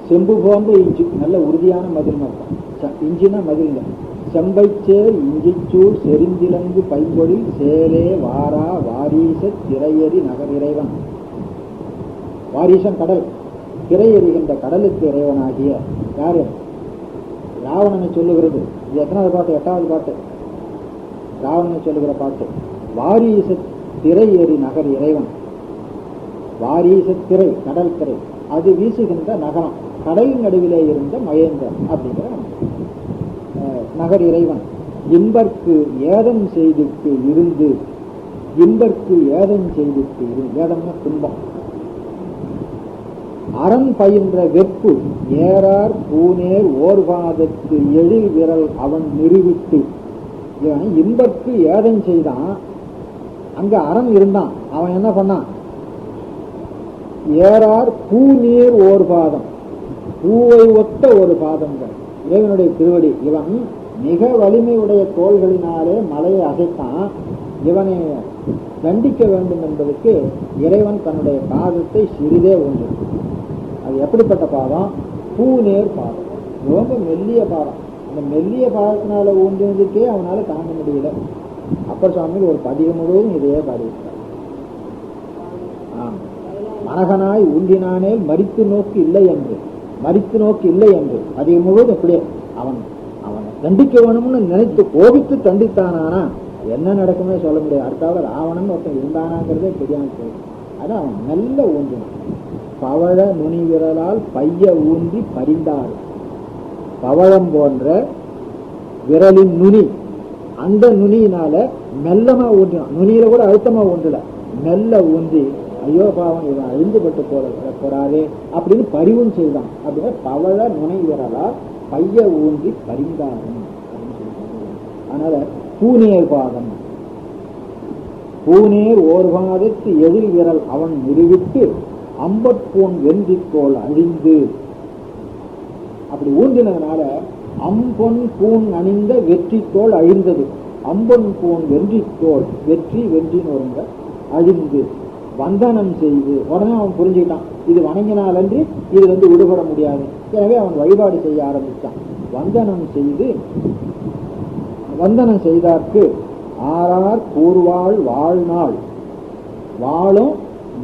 செம்பு போன்ற இஞ்சி, நல்ல உறுதியான மதில் இருக்கும். இஞ்சினா மதில்ங்க. செம்பைச்சேர் இஞ்சிச்சூர் செறிந்திலங்கு பைம்பொழில் சேலே வாரா வாரீச திரையறி நகர் இறைவன். வாரீசன் கடல். திரையறிகின்ற கடலுக்கு இறைவனாகிய யாரு? ராவணனை சொல்லுகிறது. இது எத்தனாவது பாட்டு? 8வது பாட்டு. ராவணனை சொல்லுகிற பாட்டு. வாரீச திரையறி நகர் இறைவன். வாரீச திரை கடல் திரை, அது வீசுகின்ற நகரம். கடலின் நடுவிலே இருந்த மகேந்திரன் அப்படிங்கிற நகர் இறைவன். இன்பர்க்கு ஏதம் செய்துக்கு இருந்து. இன்பர்க்கு ஏதம் செய்துக்கு இருந்து. ஏதம்னா துன்பம். அரண் பயின்ற வெப்பு ஏறார் பூனேர் ஓர்வாதத்து எழில் விரல் அவன் நிறுவிட்டு. இன்பர்க்கு ஏதம் செய்தான். அங்க அரண் இருந்தான். அவன் என்ன பண்ணான்? ஏறார் பூ நீர் ஓர் பாதம். பூவை ஒத்த ஒரு பாதங்கள் இறைவனுடைய திருவடி. இவன் மிக வலிமையுடைய தோள்களினாலே மலையை அசைத்தான். இவனை தண்டிக்க வேண்டும் என்பதற்கு இறைவன் தன்னுடைய பாதத்தை சிறிதே ஒன்று. அது எப்படிப்பட்ட பாதம்? பூ நேர் பாதம். ரொம்ப மெல்லிய பாதம். அந்த மெல்லிய பாதத்தினால ஊன்றதுக்கே அவனால தாங்க முடியல. அப்பர் சுவாமிகள் ஒரு பதிவு முழுவதும் இதையே பாடியிருக்கார். மனகனாய் ஊன்றினானே மரித்து நோக்கு இல்லை என்று, மரித்து நோக்கு இல்லை என்று அதை முழுவதும் அப்படியே அவனை தண்டிக்க வேணும்னு நினைத்து கோபித்து தண்டித்தானா என்ன நடக்குமே சொல்ல முடியாது. அடுத்தாவது ராவணன் ஒருத்தன் இருந்தானாங்கிறதே தெரியாம போயிடும். அதான் அவன் நல்ல ஊன்றினான். பவழ நுனி விரலால் பைய ஊன்றி பறிந்தாள். பவழம் போன்ற விரலின் நுனி, அந்த நுனியினால மெல்லமா ஊன்றினான். நுனியில கூட அழுத்தமா ஊன்றல, மெல்ல ஊன்றி ஐயோ பாவம் இவன் அழிந்துபட்டு போறாரே அப்படின்னு பரிவும் செய்தான். அப்படின்னா பவழ நுனை விரலால் பைய ஊன்றி பறிந்தாரும் அப்படின்னு சொல்லி. அதனால பூநேர் பாதம், பூநேர் ஓர்பாதத்து எதிர் விரல் அவன் முடிவிட்டு அம்பற்பூன் வெந்திக்கோள் அழிந்து. அப்படி ஊன்றினதுனால அம்பொன் பூன் அணிந்த வெற்றிக்கோள் அழிந்தது. அம்பொன் பூன் வென்றிக்கோள், வெற்றி வென்றின்னு வருங்க, அழிந்து. வந்தனம் செய்து உடனே அவன் புரிஞ்சுக்கிட்டான், இது வணங்கினால் அன்றி இதுல இருந்து விடுபட முடியாது. எனவே அவன் வழிபாடு செய்ய ஆரம்பித்தான். வந்தனம் செய்து, வந்தனம் செய்தார்க்கு ஆறார் கூர்வாள் வாழ்நாள், வாழும்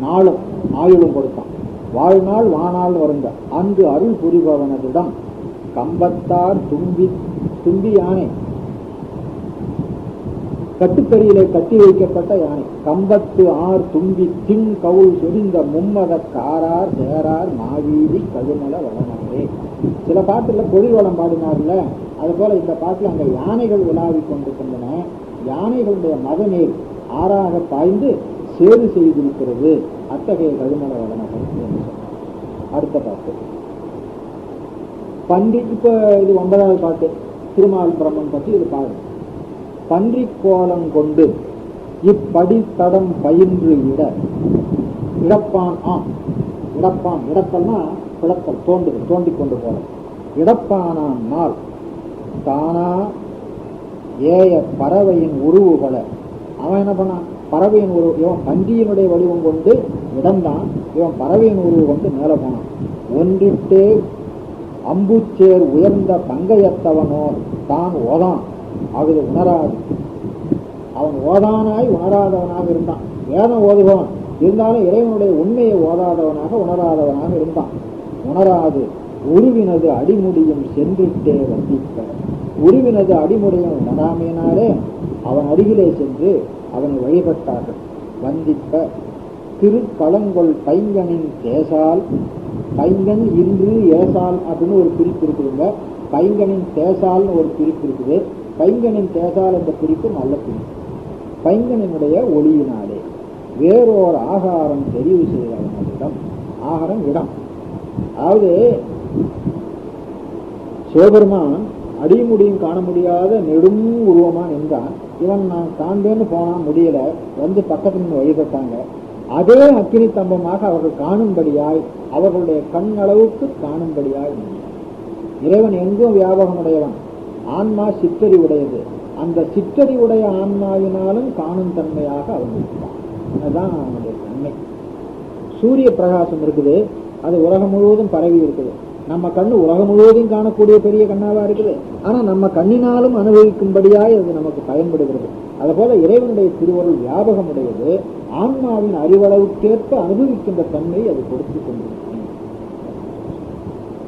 நாளும் ஆயுளும் கொடுத்தான். வாழ்நாள் வானால் வருங்க அன்று அருள் புரிபவனதிடம் கம்பத்தார் தும்பி யானை, கட்டுக்கரியிலே கட்டி வைக்கப்பட்ட யானை. கம்பத்து ஆர் தும்பி திங் கவுள் சொரிந்த மும்மத காரார் சேரார் மாவீதி கழுமல வளனே. சில பாட்டுல பொழில் வளம் பாடினார்ல, அது போல இந்த பாட்டுல அங்க யானைகள் உலாவி கொண்டிருக்கின்றன. யானைகளுடைய மதநீர் ஆறாக பாய்ந்து சேறு செய்திருக்கிறது. அத்தகைய கழுமல வளனகள். அடுத்த பாட்டு பன்றி. இப்ப இது 9வது பாட்டு, திருமால் பிரம்மன் பற்றி இது பாருங்க. பன்றி கோலம் கொண்டு இப்படி தடம் பயின்று இடப்பான். இடப்பான், இடப்பல்னா பிளத்தல், தோண்டி கொண்டு போற. இடப்பானான் நாள் தானா ஏய பறவையின் உருவுகளை. அவன் என்ன பண்ணான், பறவையின் உருவம், இவன் பன்றியினுடைய வடிவம் கொண்டு இடம்தான், இவன் பறவையின் உருவம் கொண்டு மேல போனான். ஒன்றிட்டே அம்புச்சேர் உயர்ந்த பங்கையத்தவனோ தான் ஓதான் ஆகுது உணராது. அவன் ஓதானாய் உணராதவனாக இருந்தான். வேதம் ஓதுபவன் இருந்தாலும் இறைவனுடைய உண்மையை ஓதாதவனாக உணராதவனாக இருந்தான். உணராது உருவினது அடிமுடியும் சென்றிட்டே வந்திப்ப. உருவினது அடிமுடியும் உணராமையினாலே அவன் அருகிலே சென்று அவனை வழிபட்டார்கள். வந்திப்ப திருக்களங்கொள் பைங்கனின் தேசால், பைங்கன் இன்று ஏசால் அப்படின்னு ஒரு பிரிப்பு இருக்குதுங்க. பைங்கனின் தேசால்னு ஒரு பிரிப்பு இருக்குது. பைங்கனின் தேசால் என்ற பிரிப்பு நல்ல பிரிப்பு. பைங்கனினுடைய ஒளியினாலே வேறோர் ஆகாரம் தெரிவு செய்தவனிடம். ஆகாரம் இடம். அதாவது சிவபெருமான் அடிமுடியும் காண முடியாத நெடும் உருவமா நின்றான். இவன் நான் காண்பேன்னு போனா முடியல, வந்து பக்கத்துல நின்று வழிபட்டாங்க. அதே அக்கினி தம்பமாக அவர்கள் காணும்படியாய், அவர்களுடைய கண் அளவுக்கு காணும்படியாய். இறைவன் எங்கும் வியாபகமுடையவன். ஆன்மா சிற்றறி உடையது. அந்த சிற்றறி உடைய ஆன்மாவினாலும் காணும் தன்மையாக அவன் இருப்பான். அதுதான் அவனுடைய தன்மை. சூரிய பிரகாசம் இருக்குது, அது உலகம் முழுவதும் பரவி இருக்குது. நம்ம கண்ணு உலகம் முழுவதும் காணக்கூடிய பெரிய கண்ணாவா இருக்குது. ஆனா நம்ம கண்ணினாலும் அனுபவிக்கும்படியாய் அது நமக்கு பயன்படுகிறது. அதுபோல இறைவனுடைய திருவருள் வியாபகம் உடையது. ஆன்மாவின் அறிவளவுக்கேற்ப அனுபவிக்கின்ற தன்மை அது கொடுத்து கொண்டிருக்கும்.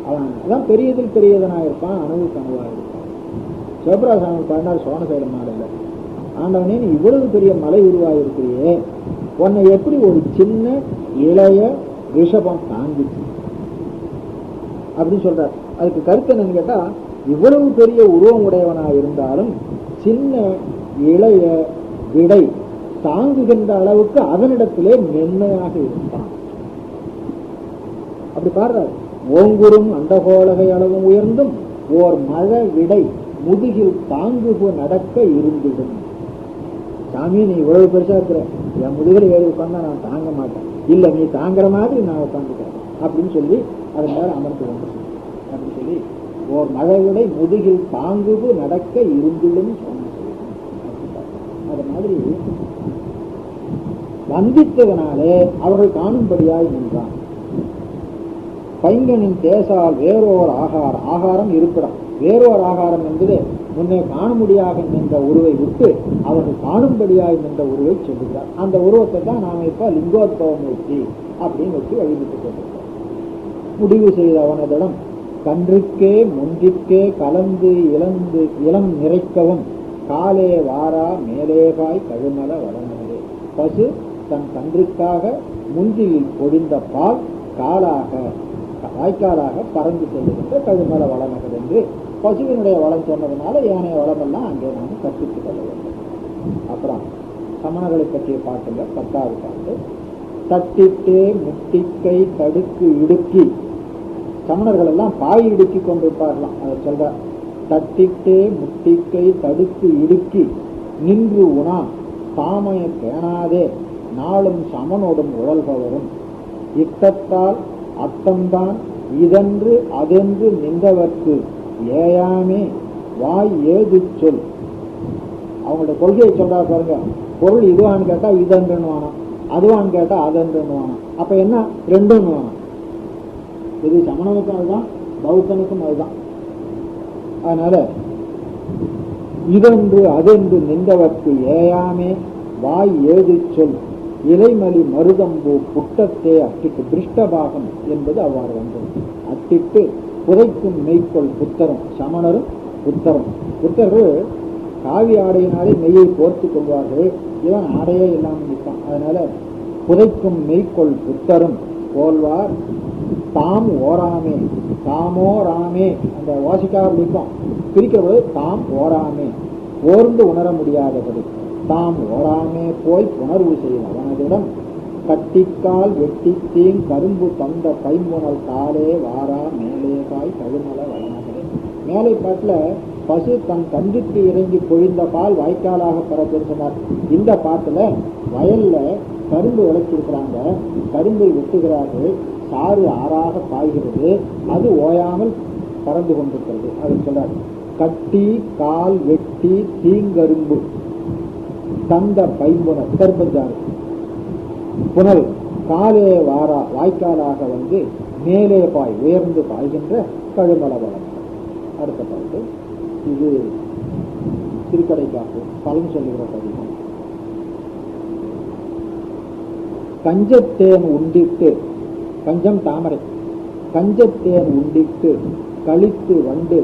அவன் அதான் பெரியதில் பெரியதனாயிருப்பான், அணுவுக்கு அணுவாக இருப்பான். சிவபிரகாசாமி பாடினார் சோனசைலம் மாடல்ல, ஆண்டவனே நீ இவ்வளவு பெரிய மலை உருவாகிருக்கிறியே, உன்னை எப்படி ஒரு சின்ன இளைய ரிஷபம் தாங்கிச்சு அப்படின்னு சொல்றார். அதுக்கு கருத்து என்னன்னு கேட்டா, இவ்வளவு பெரிய உருவம் உடையவனாக இருந்தாலும் சின்ன இளைய விடை தாங்குகின்ற அளவுக்கு அவனிடத்திலே மென்மையாக இருந்தான். அப்படி பாடுறாரு. ஓங்குறும் அண்டகோலகை அளவும் உயர்ந்தும் ஓர் மழை விடை முதுகில் தாங்குகு நடக்க இருந்திடும். சாமி நீ இவ்வளவு பெருசா இருக்கிற, என் முதுகில் ஏறி உட்கார்ந்தா நான் தாங்க மாட்டேன். இல்ல நீ தாங்குற மாதிரி நான் உட்காந்துக்கிறேன் அப்படின்னு சொல்லி அதன் மேல அமர்ந்து கொண்டு அப்படின்னு சொல்லி ஓர் மழை விடை முதுகில் தாங்குகு நடக்க இருந்திடும் சொன்ன. அது மாதிரி வந்தித்தவனாலே அவர்கள் காணும்படியாய் நின்றான். பைங்கனின் தேசால் வேறோர் ஆகாரம், ஆகாரம் இருப்பிடம், வேறோர் ஆகாரம் என்பது முன்னே காண முடியாத நின்ற உருவை விட்டு அவர்கள் காணும்படியாய் நின்ற உருவை சொல்லுகிறார். அந்த உருவத்தை தான் நாம இப்ப லிங்கோத்பவமூர்த்தி அப்படின்னு வச்சு வழிபட்டு கொண்டிருக்கிறார். முடிவு செய்த அவனதிடம் கன்றுக்கே முன்றிற்கே கலந்து இழந்து இளம் நிறைக்கவும் காலே வாரா மேலேகாய் கழுமல வளர்ந்தது. பசு தன் கன்றுக்காக முன்றில் பொழிந்த பால் காலாக வாய்க்காலாக பறந்து செல்லுகின்ற கழுமல வளநகர் என்று பசுவினுடைய வளம் சொன்னதுனால ஏனைய வளமெல்லாம் அங்கே நாம் கற்பித்துக் கொள்ள வேண்டும். அப்புறம் சமணர்களை பற்றிய பாட்டுங்க 10வது பாட்டு. தட்டிட்டே முட்டிக்கை தடுக்கு இடுக்கி. சமணர்கள் எல்லாம் பாய் இடுக்கி கொண்டிருப்பார்களாம். அதை சொல்ற. தட்டிட்டே முட்டிக்கை தடுக்கு இடுக்கி நின்று உணா தாமைய பேணாதே நாளும் சமனோடும் உழல்பவரும் இட்டத்தால் அத்தம்தான் இதென்று அதென்று நின்றவர்க்கு ஏயாமே வாய் ஏது சொல். அவங்களோட கொள்கையை சொல்றா பாருங்க. பொருள் இதுவான்னு கேட்டா இதென்றுன்னு வேணும், அதுவான்னு கேட்டா அதென்றுன்னு வேணும். அப்ப என்ன ரெண்டும் வேணும். இது சமணனுக்கும் அதுதான், பௌத்தனுக்கும் அதுதான். அதனால இதென்று அதென்று நின்றவர்க்கு ஏயாமே வாய் ஏது சொல் இலைமலி மருதம்பூ புட்டத்தே அட்டிட்டு திருஷ்டபாகம் என்பது அவ்வாறு வந்தது. அட்டிட்டு புதைக்கும் மெய்க்கொள் புத்தரும். சமணரும் புத்தரும். புத்தர்கள் காவி ஆடையினாலே மெய்யை கோர்த்து கொள்வார்கள். இவன் ஆடையே இல்லாமல் நிற்பான். அதனால புதைக்கும் மெய்க்கொள் புத்தரும் போல்வார் தாம் ஓராமே. தாமோ ராமே அந்த வாசிக்காக நிற்கும். பிரிக்கிறபோது தாம் ஓராமே ஓர்ந்து உணர முடியாதபடி தாம் ஓராமே போய் உணர்வு செய்த அவனதிடம் கட்டிக்கால் வெட்டித்தீங் கரும்பு தந்த கைம்புணல் காலே வாரா மேலேகாய் கழுமல வளநகரே. மேலை பாட்டுல பசு தன் கன்றுக்கு இறங்கி பொழிந்த பால் வாய்க்காலாக பரப்புன்னு சொன்னார். இந்த பாட்டுல வயல்ல கரும்பு விளைச்சிருக்கிறாங்க, கரும்பை வெட்டுகிறார்கள், சாறு ஆறாக பாய்கிறது, அது ஓயாமல் பறந்து கொண்டிருக்கிறது. அது சொல்றார். கட்டி கால் வெட்டி தீங்கரும்பு தந்த பைம்புணல் கரும்பஞ்சாறு புனல் காலே வாரா வாய்க்காலாக வந்து மேலே பாய் உயர்ந்து பாய்கின்ற கழுமல வளம். அடுத்த பாட்டு. இது திருக்கடைக்காப்பு பலன் சொல்லுகிற பதிகம். கஞ்சத்தேன் உண்டிட்டு, கஞ்சம் தாமரை, கஞ்சத்தேன் உண்டிட்டு கழித்து வண்டு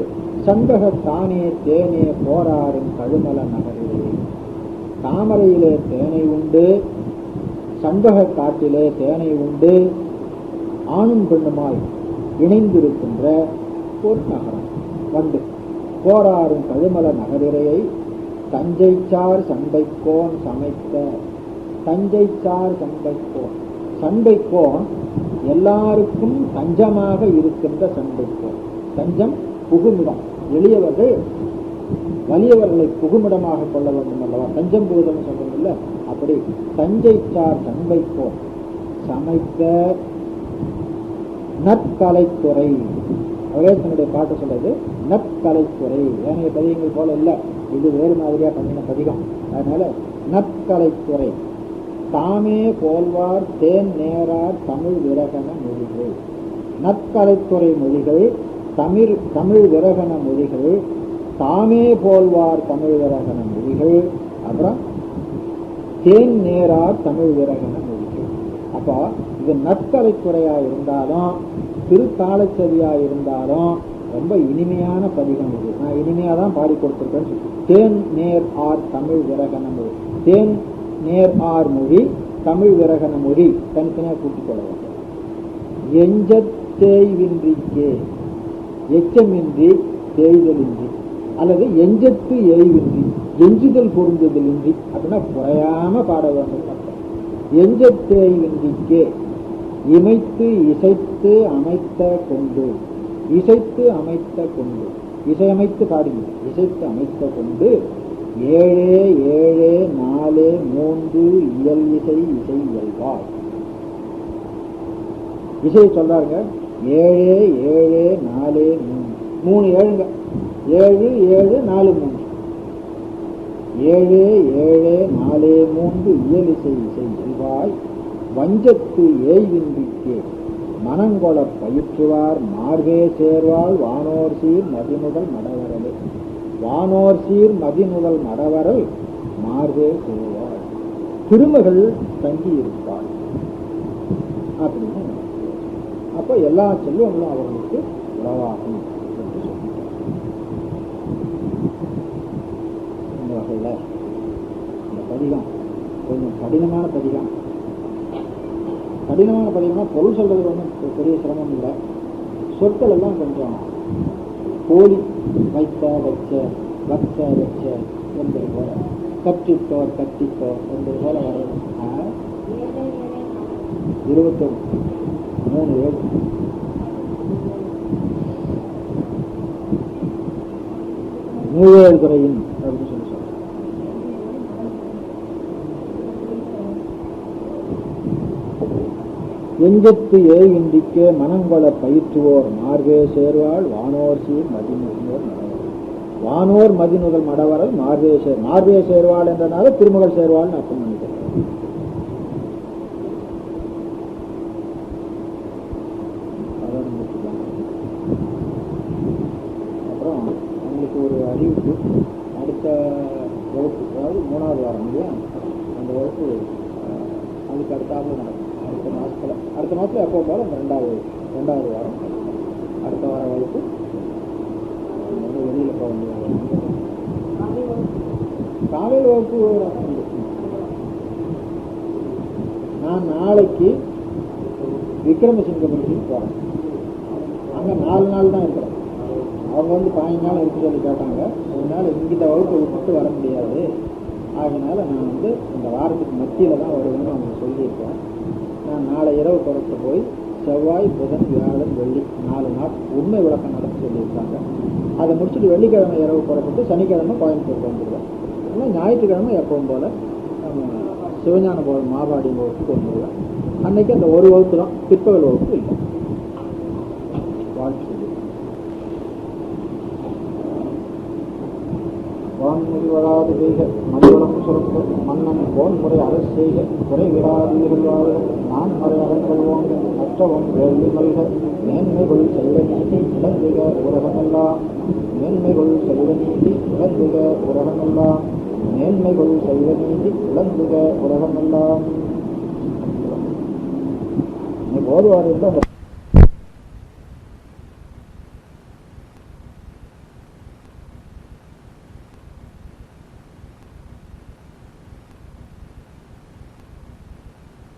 சண்பகத்தானே தேனே போராறும் கழுமல நகரிலே. தாமரையிலே தேனை உண்டு, சண்பக காட்டிலே தேனை உண்டு, ஆணும் பெண்ணுமாய் இணைந்திருக்கின்ற ஒரு நகரம் வண்டு. போராறும் கழுமல நகரிரையை தஞ்சைச்சார் சண்பைக்கோன் சமைத்த. தஞ்சைச்சார் சண்பைக்கோன். சண்பைக்கோன் எல்லாருக்கும் தஞ்சமாக இருக்கின்ற சண்பைக்கோன். தஞ்சம் புகுமிடம். எளியவர்கள் வலியவர்களை புகுமிடமாக கொள்ள வேண்டும் அல்லவா, தஞ்சம் புகுதல் சொல்றது இல்ல. அப்படி தஞ்சைச்சார் சண்பைக்கோன் சமைத்த நற்கலைத்துறை. அவரே தன்னுடைய பாட்டு சொல்றது நற்கலைத்துறை. ஏனைய பதிகங்கள் போல இல்ல, இது வேறு மாதிரியா பண்ணின பதிகம். அதனால நற்கலைத்துறை தாமே போல்வார் தேன் நேரார் தமிழ் விரகண மொழிகள். நற்கலைத்துறை மொழிகள், தமிழ் விரகண மொழிகள், தாமே போல்வார் தமிழ் விரகண மொழிகள், அப்புறம் தேன் நேரார் தமிழ் விரகண மொழிகள். அப்போ இது நற்கலைத்துறையா இருந்தாலும் திருத்தாளச்சதியா இருந்தாலும் ரொம்ப இனிமையான பதிகம் இது. நான் இனிமையா தான் பாடி கொடுத்துருக்கேன்னு. தேன் நேர் ஆர் தமிழ் விரகண மொழி. தேன் நேர் ஆர் மொழி, தமிழ் விரகண மொழி தனித்தனியாக கூட்டிக் கொள்ள வேண்டும். எஞ்ச தேய்வின்றிக்கே, எச்சமின்றி தேய்தலின்றி, அல்லது எஞ்சத்து ஏய்வின்றி எஞ்சுதல் பொருந்துதலின்றி அப்படின்னா குறையாம பாட வேண்டும். எஞ்ச தேய்வின்றிக்கே இமைத்து இசைத்து அமைத்த கொண்டு. இசைத்து அமைத்த கொண்டு, இசையமைத்து பாடுங்க. இசைத்து அமைத்த கொண்டு 7 7 4 3 இயல் இசை இசை இயல்பாய். இசையை சொல்றாருங்க. 7 7 4 3 ஏழுங்க. 7 7 4 3 7 7 4 3 இயல் இசை இசை இயல்பாய். வஞ்சத்து ஏய்வின்றிக்கே மனங்கொள பயிற்றுவார் மார்கே சேர்வாள் வானோர் சீர் மதிமுதல் மடவரலே. வானோர் சீர் மதிமுதல் மடவரல் மார்கே சேர்வாள். திருமகள் தங்கி இருப்பாள். அப்படின்னு. அப்போ எல்லா செல்வங்களும் அவர்களுக்கு உறவாகும் என்று சொல்லிட்டார். இந்த வகையில் இந்த பதிகம் கொஞ்சம் கடினமான பதிகம். கடினமான பதிகம்னா பொருள் சொல்றது ஒன்றும் பெரிய சிரமம் இல்லை. சொற்கள் எல்லாம் கொஞ்சம் போலி, வைத்த வச்ச வச்ச வச்ச என்பது போல, கற்றிட்டோர் கத்திட்டோர் என்பது போல வர்றது. 21 3 மூவேழ் துறையின் அப்படின்னு சொல்லி சொல்றேன். எஞ்சத்து ஏகின்றிக்க மனங்கொள பயிற்றுவோர் மார்வே சேர்வாள் வானோர் சீர் மதிமுதல் மடவரல். வானோர் மதிமுதல் மடவரல் மார்வே மார்வே சேர்வாள் என்றனால திருமகள் சேர்வாள்னு அர்த்தம் பண்ணிக்கிறேன். அப்புறம் அவங்களுக்கு ஒரு அறிவிப்பு. அடுத்த வகுப்பு, அதாவது 3வது வாரம் இல்லையா, அந்த வகுப்பு அதுக்கு அடுத்தாப்புல நடக்கும். அடுத்த மாதத்தில் எப்போ போல அந்த 2வது வாரம் அடுத்த வார வகுப்பு வெளியில் போக வேண்டிய காலையில் வகுப்பு. நான் நாளைக்கு விக்ரமசிங்கபுரத்துக்கு போகிறேன். அங்கே 4 நாள் தான் இருக்கிறேன். அவங்க 15 நாள் இருக்கு சொல்லி கேட்டாங்க. அதனால இந்த வகுப்பை விட்டு வர முடியாது. அதனால நான் இந்த வாரத்துக்கு மத்தியில் தான் வருவேன்னு அவங்க சொல்லியிருக்கேன். நான் நாளை இரவு புறத்து போய் செவ்வாய் புதன் வியாழன் வெள்ளி 4 நாள் உண்மை விளக்கம் நடத்த சொல்லியிருக்காங்க. அதை முடிச்சுட்டு வெள்ளிக்கிழமை இரவு புறப்பட்டு சனிக்கிழமை கோயம்புத்தூர் வந்துடுவேன். ஆனால் ஞாயிற்றுக்கிழமை எப்பவும் போல சிவஞான போல் மாபாடி வகுப்புக்கு வந்துடுவேன். அன்னைக்கு அந்த ஒரு வகுப்பு தான், பிற்பகல் வகுப்பு இல்லை. வாழ்த்து வான்மொழி வராது செய்க மதிவளம் சுரக்க மன்னன் போன்முறை அரசு செய்க குறை விடாதீர்கள் வாழ்க நான் மறை அகங்கள்வோங்க மற்றவன் வேள்வி மல்க மேன்மைகள் செய்த நீதி இழந்துக உலகமெல்லாம் மேன்மைகள் செய்த நீதி இழந்துக உலகமெல்லாம் மேன்மைகள் செய்த நீதி இழந்துக உலகமெல்லாம். போதுவார்